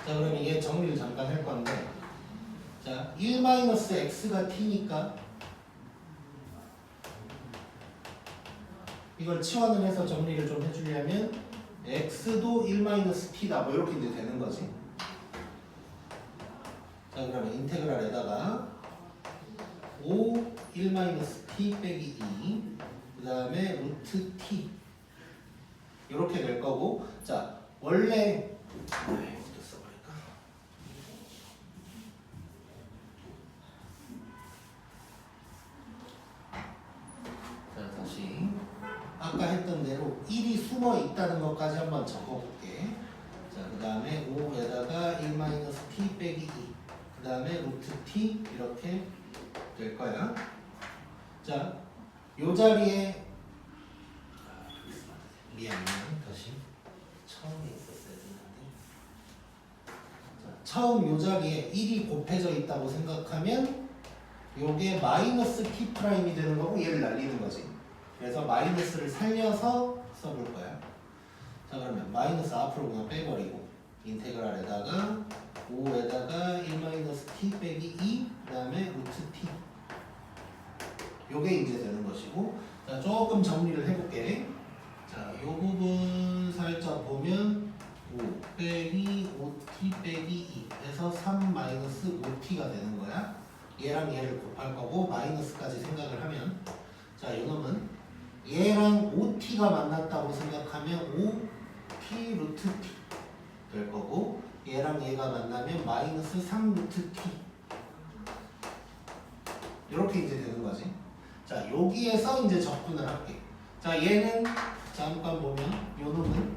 [SPEAKER 1] 자, 그러면 얘 정리를 잠깐 할 건데, 자, 1-x가 t니까 이걸 치환을 해서 정리를 좀 해주려면 x도 1-t다 뭐 이렇게 이제 되는 거지. 자, 그러면 인테그랄에다가 5 1-t 빼기 2, 그 다음에 루트 t 이렇게 될 거고, 자, 원래 어떻게 써버릴까? 자, 다시 아까 했던 대로 1이 숨어 있다는 것까지 한번 적어볼게. 자, 그 다음에 5에다가 1-t 빼기 2, 그 다음에 루트 t 이렇게 될 거야. 자, 요 자리에 미안 다시 처음에 있었어야 되는데, 자, 처음 요 자리에 1이 곱해져 있다고 생각하면 요게 마이너스 t 프라임이 되는 거고 얘를 날리는 거지. 그래서 마이너스를 살려서 써볼 거야. 자, 그러면 마이너스 앞으로 그냥 빼버리고 인테그랄에다가 5에다가 1-t 빼기 2, 그 다음에 루트 t 요게 이제 되는 것이고, 자, 조금 정리를 해볼게. 자, 요 부분 살짝 보면 5 빼기 5t 빼기 2 해서 3-5t가 되는 거야. 얘랑 얘를 곱할 거고 마이너스까지 생각을 하면, 자, 요놈은 얘랑 5t가 만났다고 생각하면 5t 루트 t 될 거고, 얘랑 얘가 만나면 마이너스 3 루트 t 이렇게 이제 되는 거지. 자, 여기에서 이제 접근을 할게. 자, 얘는 잠깐 보면 요 놈은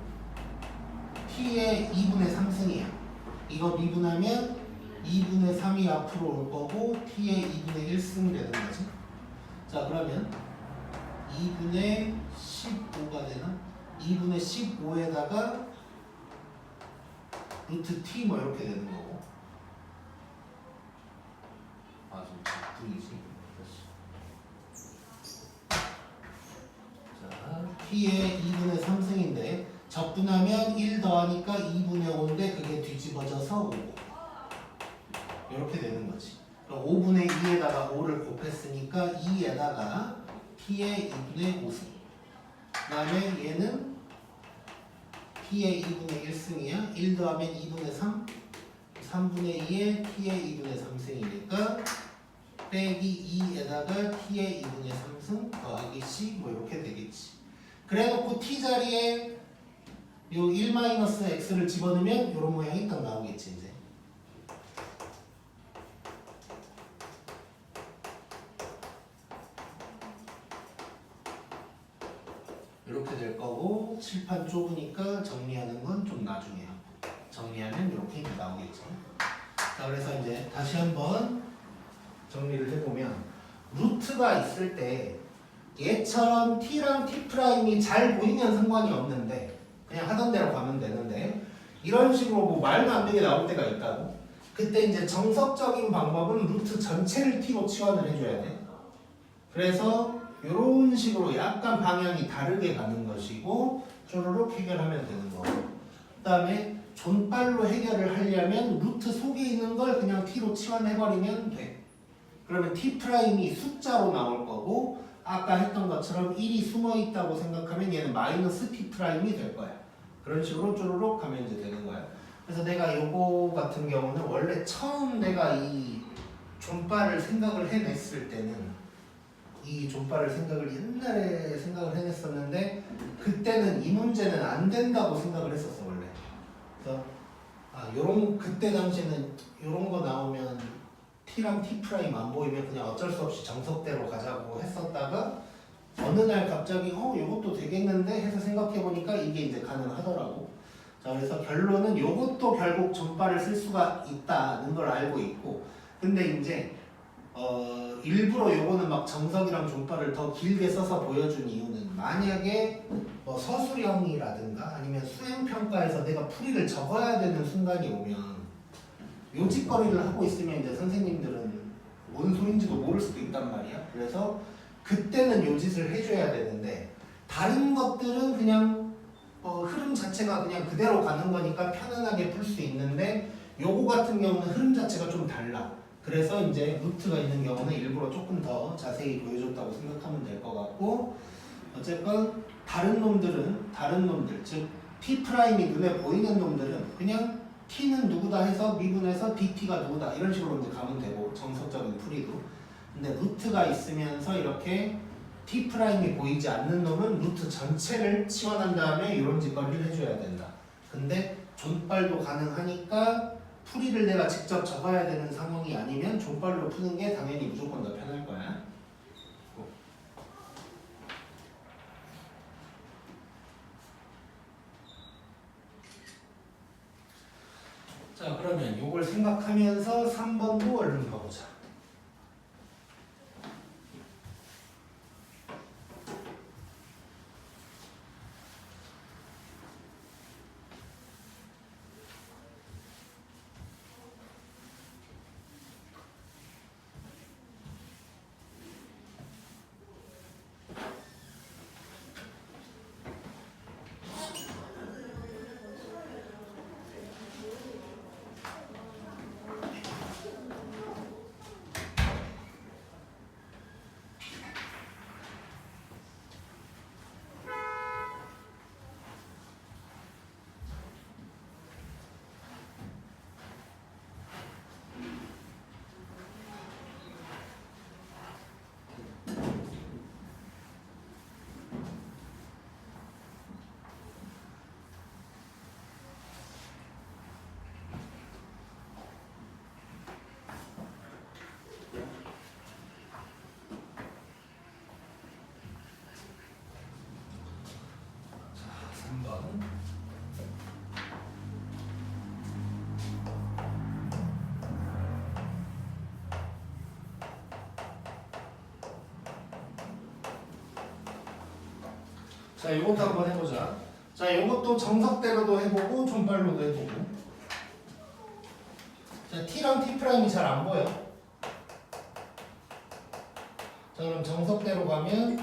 [SPEAKER 1] t의 2분의 3승이야. 이거 미분하면 2분의 3이 앞으로 올 거고 t의 2분의 1승 되는 거지. 자, 그러면 2분의 15가 되나? 2분의 15에다가 루트 t 뭐 이렇게 되는 거고. 아, 좀 작품이지. 자, t의 2분의 3승인데 적분하면 1 더하니까 2분의 5인데 그게 뒤집어져서 5. 이렇게 되는 거지. 그럼 5분의 2에다가 5를 곱했으니까 2에다가 t의 2분의 5승. 그 다음에 얘는 t의 2분의 1승이야. 1 더하면 2분의 3. 3분의 2에 t의 2분의 3승이니까 빼기 2에다가 t의 2분의 3승 더하기 c 뭐 이렇게 되겠지. 그래놓고 t 자리에 요 1-x를 집어넣으면 이런 모양이 딱 나오겠지 이제. 하고 칠판 좁으니까 정리하는 건 좀 나중에 하고 정리하면 이렇게 나오겠죠. 자, 그래서 이제 다시 한번 정리를 해보면 루트가 있을 때 얘처럼 t랑 t''이 잘 보이면 상관이 없는데 그냥 하던 대로 가면 되는데 이런 식으로 뭐 말도 안 되게 나올 때가 있다고. 그때 이제 정석적인 방법은 루트 전체를 t로 치환을 해줘야 돼. 그래서 이런 식으로 약간 방향이 다르게 가는 것이고 쪼르륵 해결하면 되는 거고, 그 다음에 존발로 해결을 하려면 루트 속에 있는 걸 그냥 t로 치환해버리면 돼. 그러면 t''이 숫자로 나올 거고 아까 했던 것처럼 1이 숨어있다고 생각하면 얘는 마이너스 t''이 될 거야. 그런 식으로 쪼르륵 하면 이제 되는 거야. 그래서 내가 요거 같은 경우는 원래 처음 내가 이 존발을 생각을 해냈을 때는 이 존발을 옛날에 생각을 해냈었는데 그때는 이 문제는 안 된다고 생각을 했었어 원래. 그래서 요런 그때 당시에는 요런 거 나오면 t랑 t' 안 보이면 그냥 어쩔 수 없이 정석대로 가자고 했었다가 어느 날 갑자기 요것도 되겠는데 해서 생각해 보니까 이게 이제 가능하더라고. 자, 그래서 결론은 요것도 결국 존발을 쓸 수가 있다는 걸 알고 있고, 근데 이제 일부러 요거는 막 정석이랑 존발을 더 길게 써서 보여준 이유는 만약에 뭐 서술형이라든가 아니면 수행평가에서 내가 풀이를 적어야 되는 순간이 오면 요짓거리를 하고 있으면 이제 선생님들은 뭔 소린지도 모를 수도 있단 말이야. 그래서 그때는 요짓을 해줘야 되는데 다른 것들은 그냥 흐름 자체가 그냥 그대로 가는 거니까 편안하게 풀 수 있는데 요거 같은 경우는 흐름 자체가 좀 달라. 그래서 이제 루트가 있는 경우는 일부러 조금 더 자세히 보여줬다고 생각하면 될 것 같고, 어쨌건 다른 놈들 즉 T'이 눈에 보이는 놈들은 그냥 T는 누구다 해서 미분해서 DT가 누구다 이런 식으로 이제 가면 되고 정석적인 풀이도. 근데 루트가 있으면서 이렇게 T'이 보이지 않는 놈은 루트 전체를 치환한 다음에 이런 짓거리를 해줘야 된다. 근데 존발도 가능하니까 풀이를 내가 직접 적어야 되는 상황이 아니면 존발로 푸는 게 당연히 무조건 더 편할 거야. 자, 그러면 이걸 생각하면서 3번도 얼른 가보자. 자, 이것도 한번 해보자. 자, 이것도 정석대로도 해보고 존발로도 해보고. 자, T랑 T'이 잘 안 보여. 자, 그럼 정석대로 가면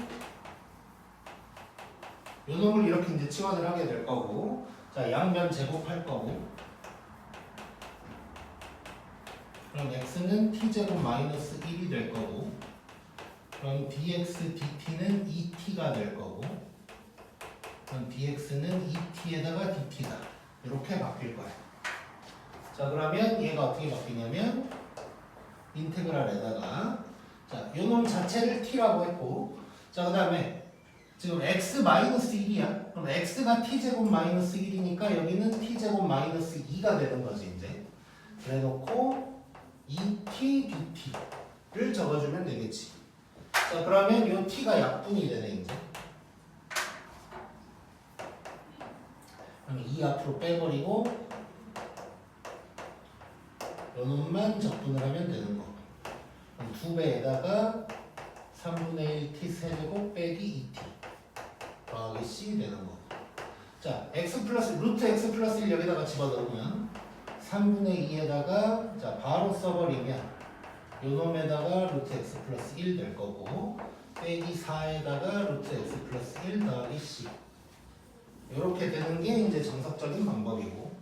[SPEAKER 1] 요 놈을 이렇게 이제 치환을 하게 될 거고, 자, 양변 제곱할 거고, 그럼 x는 t제곱 마이너스 1이 될 거고, 그럼 dx dt는 2t가 될 거고, 그럼 dx는 2t에다가 dt다. 이렇게 바뀔 거야. 자, 그러면 얘가 어떻게 바뀌냐면 인테그랄에다가, 자, 요 놈 자체를 t라고 했고, 자, 그 다음에 지금 x 마이너스 1이야. 그럼 x가 t제곱 마이너스 1이니까 여기는 t제곱 마이너스 2가 되는 거지 이제. 그래놓고 2t dt를 적어주면 되겠지. 자, 그러면 요 t가 약분이 되네 이제. 그럼 2 앞으로 빼버리고 요 놈만 적분을 하면 되는 거. 그럼 2배에다가 3분의 1 t 세제곱 빼기 2t 더하기 c 되는 거. 자, x 플러스 루트 x 플러스 1 여기다가 집어넣으면 3분의 2에다가 자 바로 써버리면 요 놈에다가 루트 x 플러스 1 될 거고 빼기 4에다가 루트 x 플러스 1 더하기 c 이렇게 되는 게 이제 정석적인 방법이고,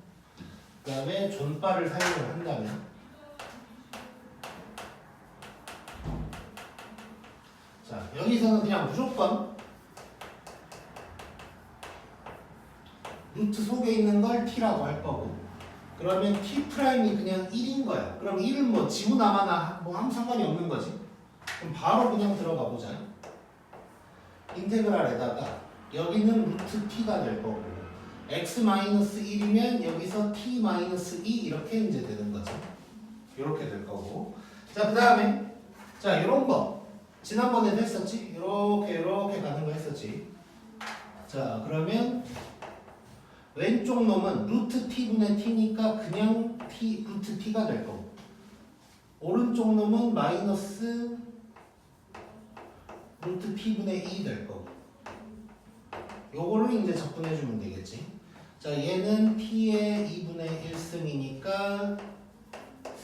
[SPEAKER 1] 그 다음에 존바를 사용을 한다면 자 여기서는 그냥 무조건 루트 속에 있는 걸 t라고 할 거고, 그러면 t 프라임이 그냥 1인 거야. 그럼 1은 뭐 지우 남아나 뭐 아무 상관이 없는 거지. 그럼 바로 그냥 들어가 보자. 인테그랄에다가 여기는 루트 t가 될 거고 x-1이면 여기서 t-2 이렇게 이제 되는 거죠. 이렇게 될 거고. 자, 그 다음에 자 이런 거 지난번에도 했었지. 이렇게 가는 거 했었지. 자, 그러면 왼쪽 놈은 루트 t분의 t니까 그냥 t 루트 t가 될 거고, 오른쪽 놈은 마이너스 루트 t분의 2 될 거고, 요거를 이제 적분해주면 되겠지. 자, 얘는 t의 2분의 1승이니까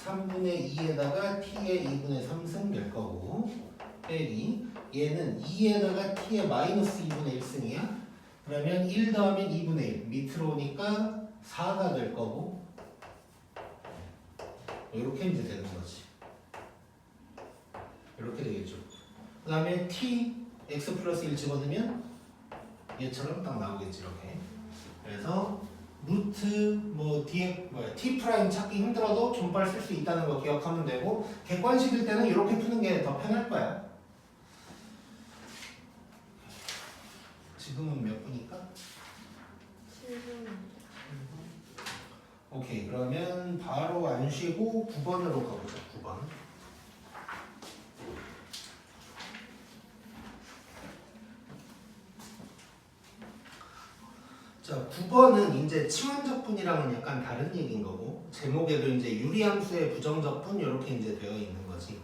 [SPEAKER 1] 3분의 2에다가 t의 2분의 3승 될 거고, 빼기 얘는 2에다가 t의 마이너스 2분의 1승이야. 그러면 1 더하면 2분의 1 밑으로 오니까 4가 될 거고, 이렇게 이제 되는 거지. 이렇게 되겠죠. 그 다음에 t x 플러스 1 집어넣으면 얘처럼 딱 나오겠지. 이렇게. 그래서 루트 뭐 t 프라임 찾기 힘들어도 존발 쓸 수 있다는 거 기억하면 되고, 객관식일 때는 이렇게 푸는 게 더 편할 거야. 지금은 몇 분일까?
[SPEAKER 2] 7분.
[SPEAKER 1] 오케이, 그러면 바로 안 쉬고 9번으로 가보자. 9번. 자, 9번은 이제 치환적분이랑은 약간 다른 얘기인 거고, 제목에도 이제 유리함수의 부정적분 이렇게 이제 되어 있는 거지.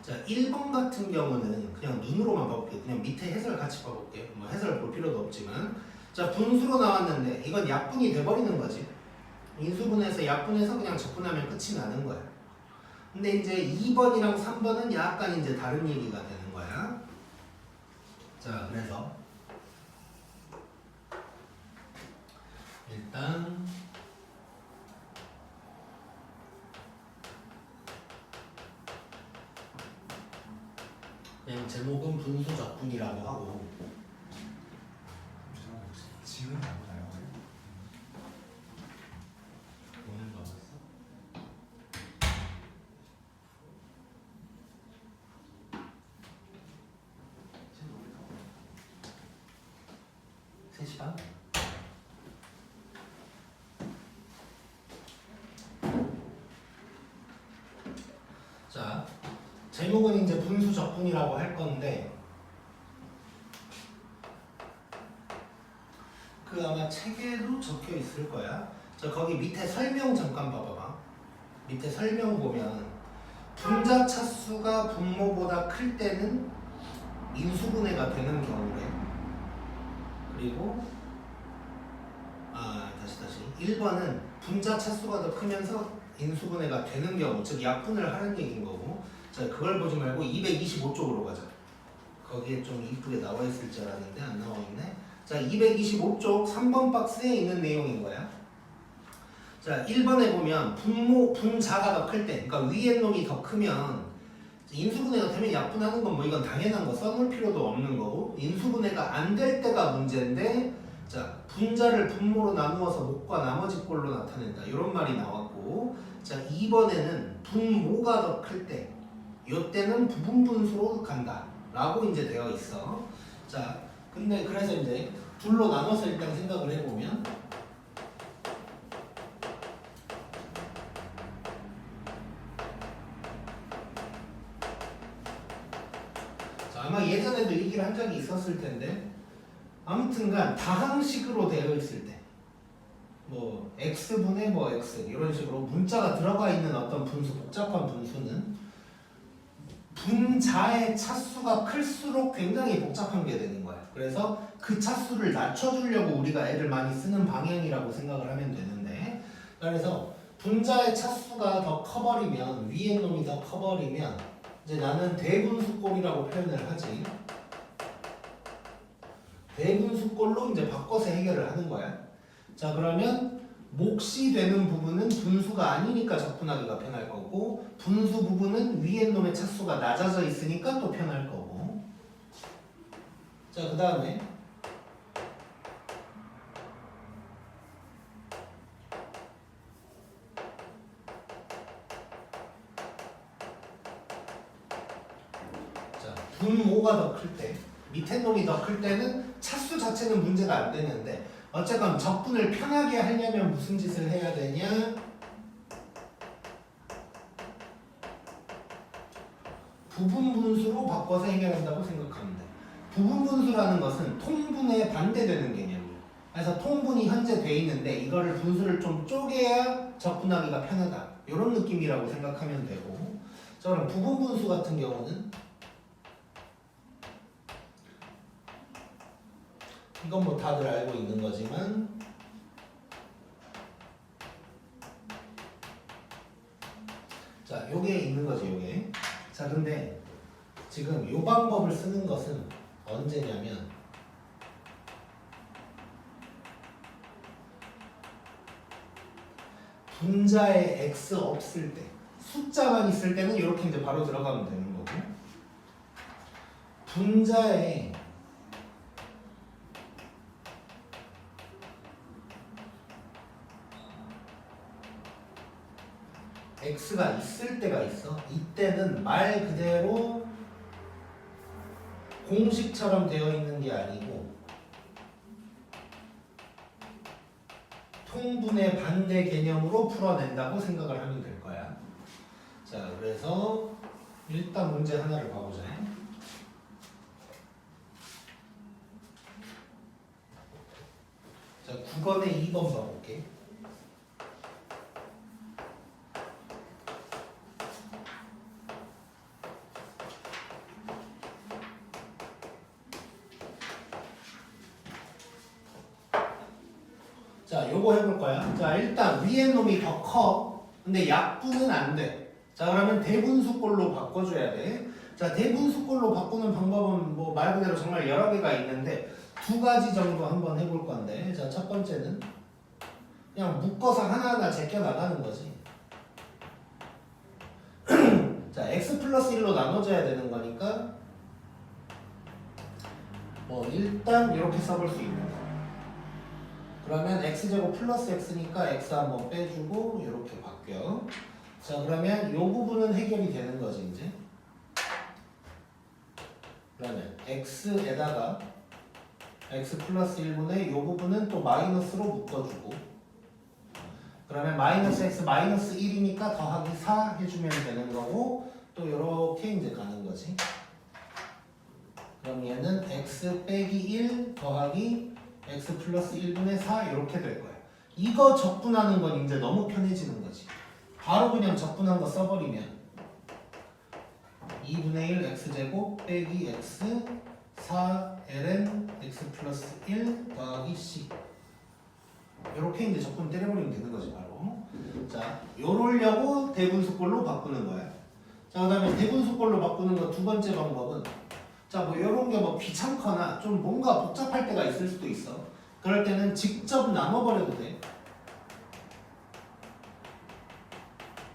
[SPEAKER 1] 자, 1번 같은 경우는 그냥 눈으로만 봐볼게요. 그냥 밑에 해설 같이 봐볼게요. 뭐 해설 볼 필요도 없지만. 자, 분수로 나왔는데 이건 약분이 돼버리는 거지. 인수분해서 약분해서 그냥 적분하면 끝이 나는 거야. 근데 이제 2번이랑 3번은 약간 이제 다른 얘기가 되는 거야. 자, 그래서 일단 그냥 제목은 분수적분이라고 하고,
[SPEAKER 3] 지금 나오나요?
[SPEAKER 1] 오늘 나왔어?
[SPEAKER 3] 지금 어디서?
[SPEAKER 1] 3시 반? 자, 제목은 이제 분수적분이라고 할 건데, 그 아마 책에도 적혀 있을 거야. 자, 거기 밑에 설명 잠깐 봐봐봐. 밑에 설명 보면 분자 차수가 분모보다 클 때는 인수분해가 되는 경우래. 그리고 다시 1번은 분자 차수가 더 크면서 인수분해가 되는 경우, 즉 약분을 하는 얘기인 거고. 자, 그걸 보지 말고 225쪽으로 가자. 거기에 좀 이쁘게 나와 있을 줄 알았는데 안 나와 있네. 자, 225쪽 3번 박스에 있는 내용인 거야. 자, 1번에 보면 분자가 더 클 때, 그러니까 위에 놈이 더 크면 인수분해가 되면 약분하는 건 뭐 이건 당연한 거 써놓을 필요도 없는 거고, 인수분해가 안 될 때가 문제인데, 자, 분자를 분모로 나누어서 목과 나머지 꼴로 나타낸다 이런 말이 나왔고, 자, 2번에는 분모가 더 클 때, 요때는 부분분수로 간다 라고 이제 되어 있어. 자, 근데 그래서 이제 둘로 나눠서 일단 생각을 해보면, 자, 아마 예전에도 얘기를 한 적이 있었을 텐데, 아무튼간 다항식으로 되어 있을 때, 뭐 x분의 뭐 x 이런 식으로 문자가 들어가 있는 어떤 분수, 복잡한 분수는 분자의 차수가 클수록 굉장히 복잡한 게 되는 거야. 그래서 그 차수를 낮춰주려고 우리가 애를 많이 쓰는 방향이라고 생각을 하면 되는데, 그래서 분자의 차수가 더 커버리면, 위에 놈이 더 커버리면 이제 나는 대분수꼴이라고 표현을 하지. 대분수꼴로 이제 바꿔서 해결을 하는 거야. 자, 그러면 몫이 되는 부분은 분수가 아니니까 접근하기가 편할 거고, 분수 부분은 위에 놈의 차수가 낮아져 있으니까 또 편할 거고. 자, 그 다음에 분모가 더 클 때, 밑에 놈이 더 클 때는 차수 자체는 문제가 안 되는데, 어쨌건 적분을 편하게 하려면 무슨 짓을 해야 되냐? 부분 분수로 바꿔서 해결한다고 생각하면 돼. 부분 분수라는 것은 통분에 반대되는 개념이에요. 그래서 통분이 현재 돼 있는데 이거를 분수를 좀 쪼개야 접근하기가 편하다. 이런 느낌이라고 생각하면 되고, 자, 그럼 부분 분수 같은 경우는 이건 뭐 다들 알고 있는 거지만, 자, 요게 있는 거지, 요게. 자, 근데 지금 요 방법을 쓰는 것은 언제냐면 분자에 x 없을 때, 숫자만 있을 때는 이렇게 이제 바로 들어가면 되는 거고, 분자에 x가 있을 때가 있어. 이때는 말 그대로 공식처럼 되어 있는 게 아니고 통분의 반대 개념으로 풀어낸다고 생각을 하면 될 거야. 자, 그래서 일단 문제 하나를 봐보자. 자, 9번에 2번 봐볼게. 자, 요거 해볼 거야. 자, 일단 위에 놈이 더 커. 근데 약분은 안 돼. 자, 그러면 대분수꼴로 바꿔줘야 돼. 자, 대분수꼴로 바꾸는 방법은 뭐 말 그대로 정말 여러 개가 있는데 두 가지 정도 한번 해볼 건데, 자, 첫 번째는 그냥 묶어서 하나하나 제껴 나가는 거지. 자, x 플러스 1로 나눠줘야 되는 거니까 뭐 일단 이렇게 써볼 수 있는 거. 그러면 x제곱 플러스 x니까 x 한번 빼주고 이렇게 바뀌어. 자, 그러면 이 부분은 해결이 되는 거지 이제. 그러면 x에다가 x 플러스 1분의 이 부분은 또 마이너스로 묶어주고, 그러면 마이너스 x 마이너스 1이니까 더하기 4 해주면 되는 거고, 또 이렇게 이제 가는 거지. 그럼 얘는 x 빼기 1 더하기 x 플러스 1분의 4 이렇게 될 거야. 이거 적분하는 건 이제 너무 편해지는 거지. 바로 그냥 적분한 거 써버리면 2분의 1 x제곱 빼기 x 4 ln x 플러스 1 더하기 c 이렇게 이제 적분 때려버리면 되는 거지 바로. 자, 요러려고 대분수꼴로 바꾸는 거야. 자, 그 다음에 대분수꼴로 바꾸는 거 두 번째 방법은, 자, 뭐 요런 게 뭐 귀찮거나 좀 뭔가 복잡할 때가 있을 수도 있어. 그럴 때는 직접 나눠버려도 돼.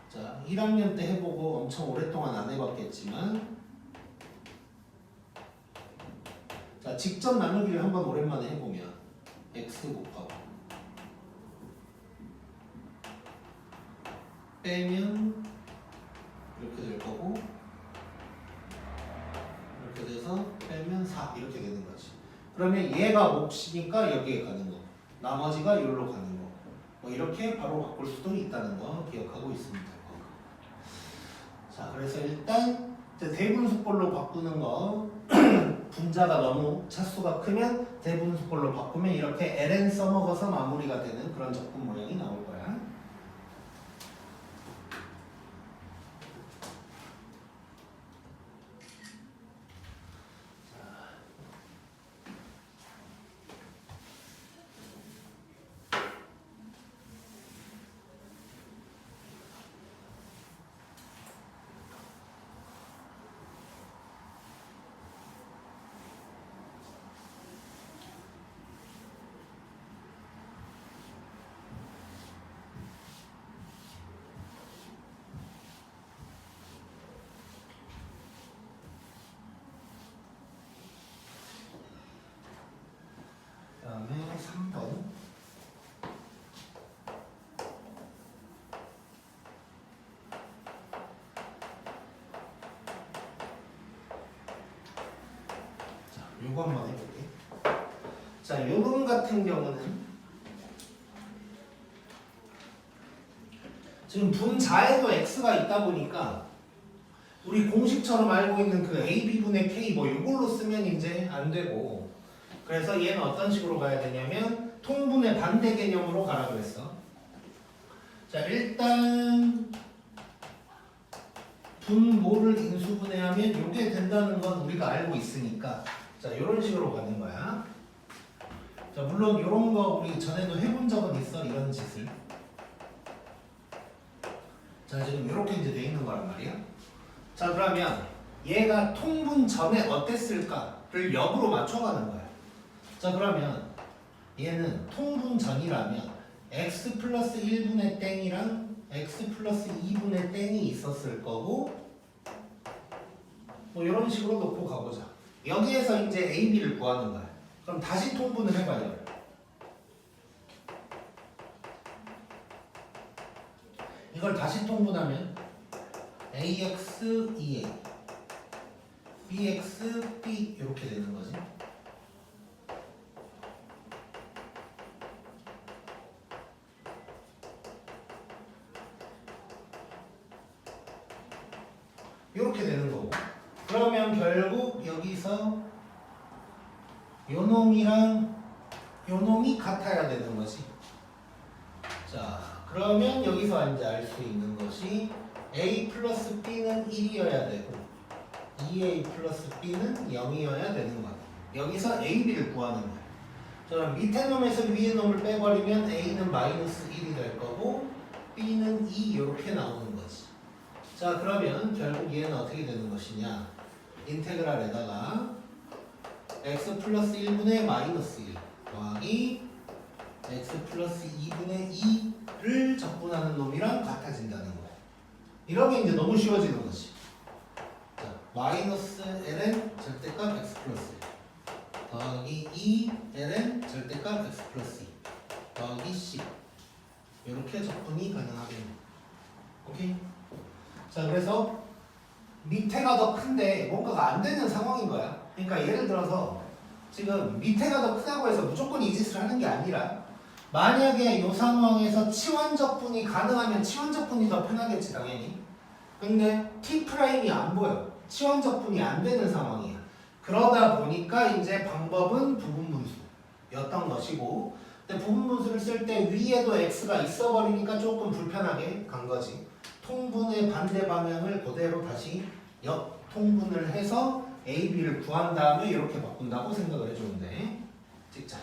[SPEAKER 1] 자, 1학년 때 해보고 엄청 오랫동안 안 해봤겠지만, 자, 직접 나누기를 한번 오랜만에 해보면 x 곱하고 빼면 이렇게 될 거고, 이렇게 돼서 빼면 4 이렇게 되는 거지. 그러면 얘가 몫이니까 여기에 가는 거, 나머지가 여기로 가는 거, 뭐 이렇게 바로 바꿀 수도 있다는 거 기억하고 있으면 될 거고. 자, 그래서 일단 대분수꼴로 바꾸는 거 분자가 너무 차수가 크면 대분수꼴로 바꾸면 이렇게 ln 써먹어서 마무리가 되는 그런 적분 모양이 나올 거야. 그다음에 3번. 자, 요거 한번 해볼게. 자, 요놈 같은 경우는 지금 분자에도 x가 있다 보니까 우리 공식처럼 알고 있는 그 ab분의 k 뭐 요걸로 쓰면 이제 안 되고, 그래서 얘는 어떤 식으로 가야 되냐면 통분의 반대 개념으로 가라 그랬어. 자, 일단 분모를 인수분해하면 요게 된다는 건 우리가 알고 있으니까 자, 요런 식으로 가는 거야. 자, 물론 요런 거 우리 전에도 해본 적은 있어, 이런 짓을. 자, 지금 요렇게 이제 돼 있는 거란 말이야. 자, 그러면 얘가 통분 전에 어땠을까를 역으로 맞춰가는 거야. 자, 그러면 얘는 통분 전이라면 x 플러스 1분의 땡이랑 x 플러스 2분의 땡이 있었을 거고, 뭐 이런 식으로 놓고 가보자. 여기에서 이제 a, b를 구하는 거야. 그럼 다시 통분을 해봐요. 이걸 다시 통분하면 ax, 2a, bx, b 이렇게 되는 거지. 이렇게 되는 거고, 그러면 결국 여기서 요 놈이랑 요 놈이 같아야 되는 거지. 자, 그러면 여기서 이제 알 수 있는 것이 a 플러스 b는 1이어야 되고 2a 플러스 b는 0이어야 되는 거야. 여기서 a, b를 구하는 거야. 자, 밑에 놈에서 위에 놈을 빼버리면 a는 마이너스 1이 될 거고 b는 2 이렇게 나오는 거지. 자, 그러면 결국 얘는 어떻게 되는 것이냐, 인테그랄에다가 x 플러스 1분의 마이너스 1 더하기 x 플러스 2분의 2를 적분하는 놈이랑 같아진다는 거야. 이러면 이제 너무 쉬워지는 거지. 자, 마이너스 ln 절대값 x 플러스 1 더하기 2 ln 절대값 x 플러스 2 더하기 c, 이렇게 적분이 가능하겠네. 오케이? 자, 그래서 밑에가 더 큰데 뭔가가 안 되는 상황인 거야. 그러니까 예를 들어서 지금 밑에가 더 크다고 해서 무조건 이 짓을 하는 게 아니라, 만약에 이 상황에서 치환적분이 가능하면 치환적분이 더 편하겠지 당연히. 근데 T'이 안 보여. 치환적분이 안 되는 상황이야. 그러다 보니까 이제 방법은 부분분수였던 것이고, 근데 부분분수를 쓸 때 위에도 x가 있어버리니까 조금 불편하게 간 거지. 통분의 반대 방향을 그대로 다시 역통분을 해서 a, b를 구한 다음에 이렇게 바꾼다고 생각을 해주면 돼. 찍자.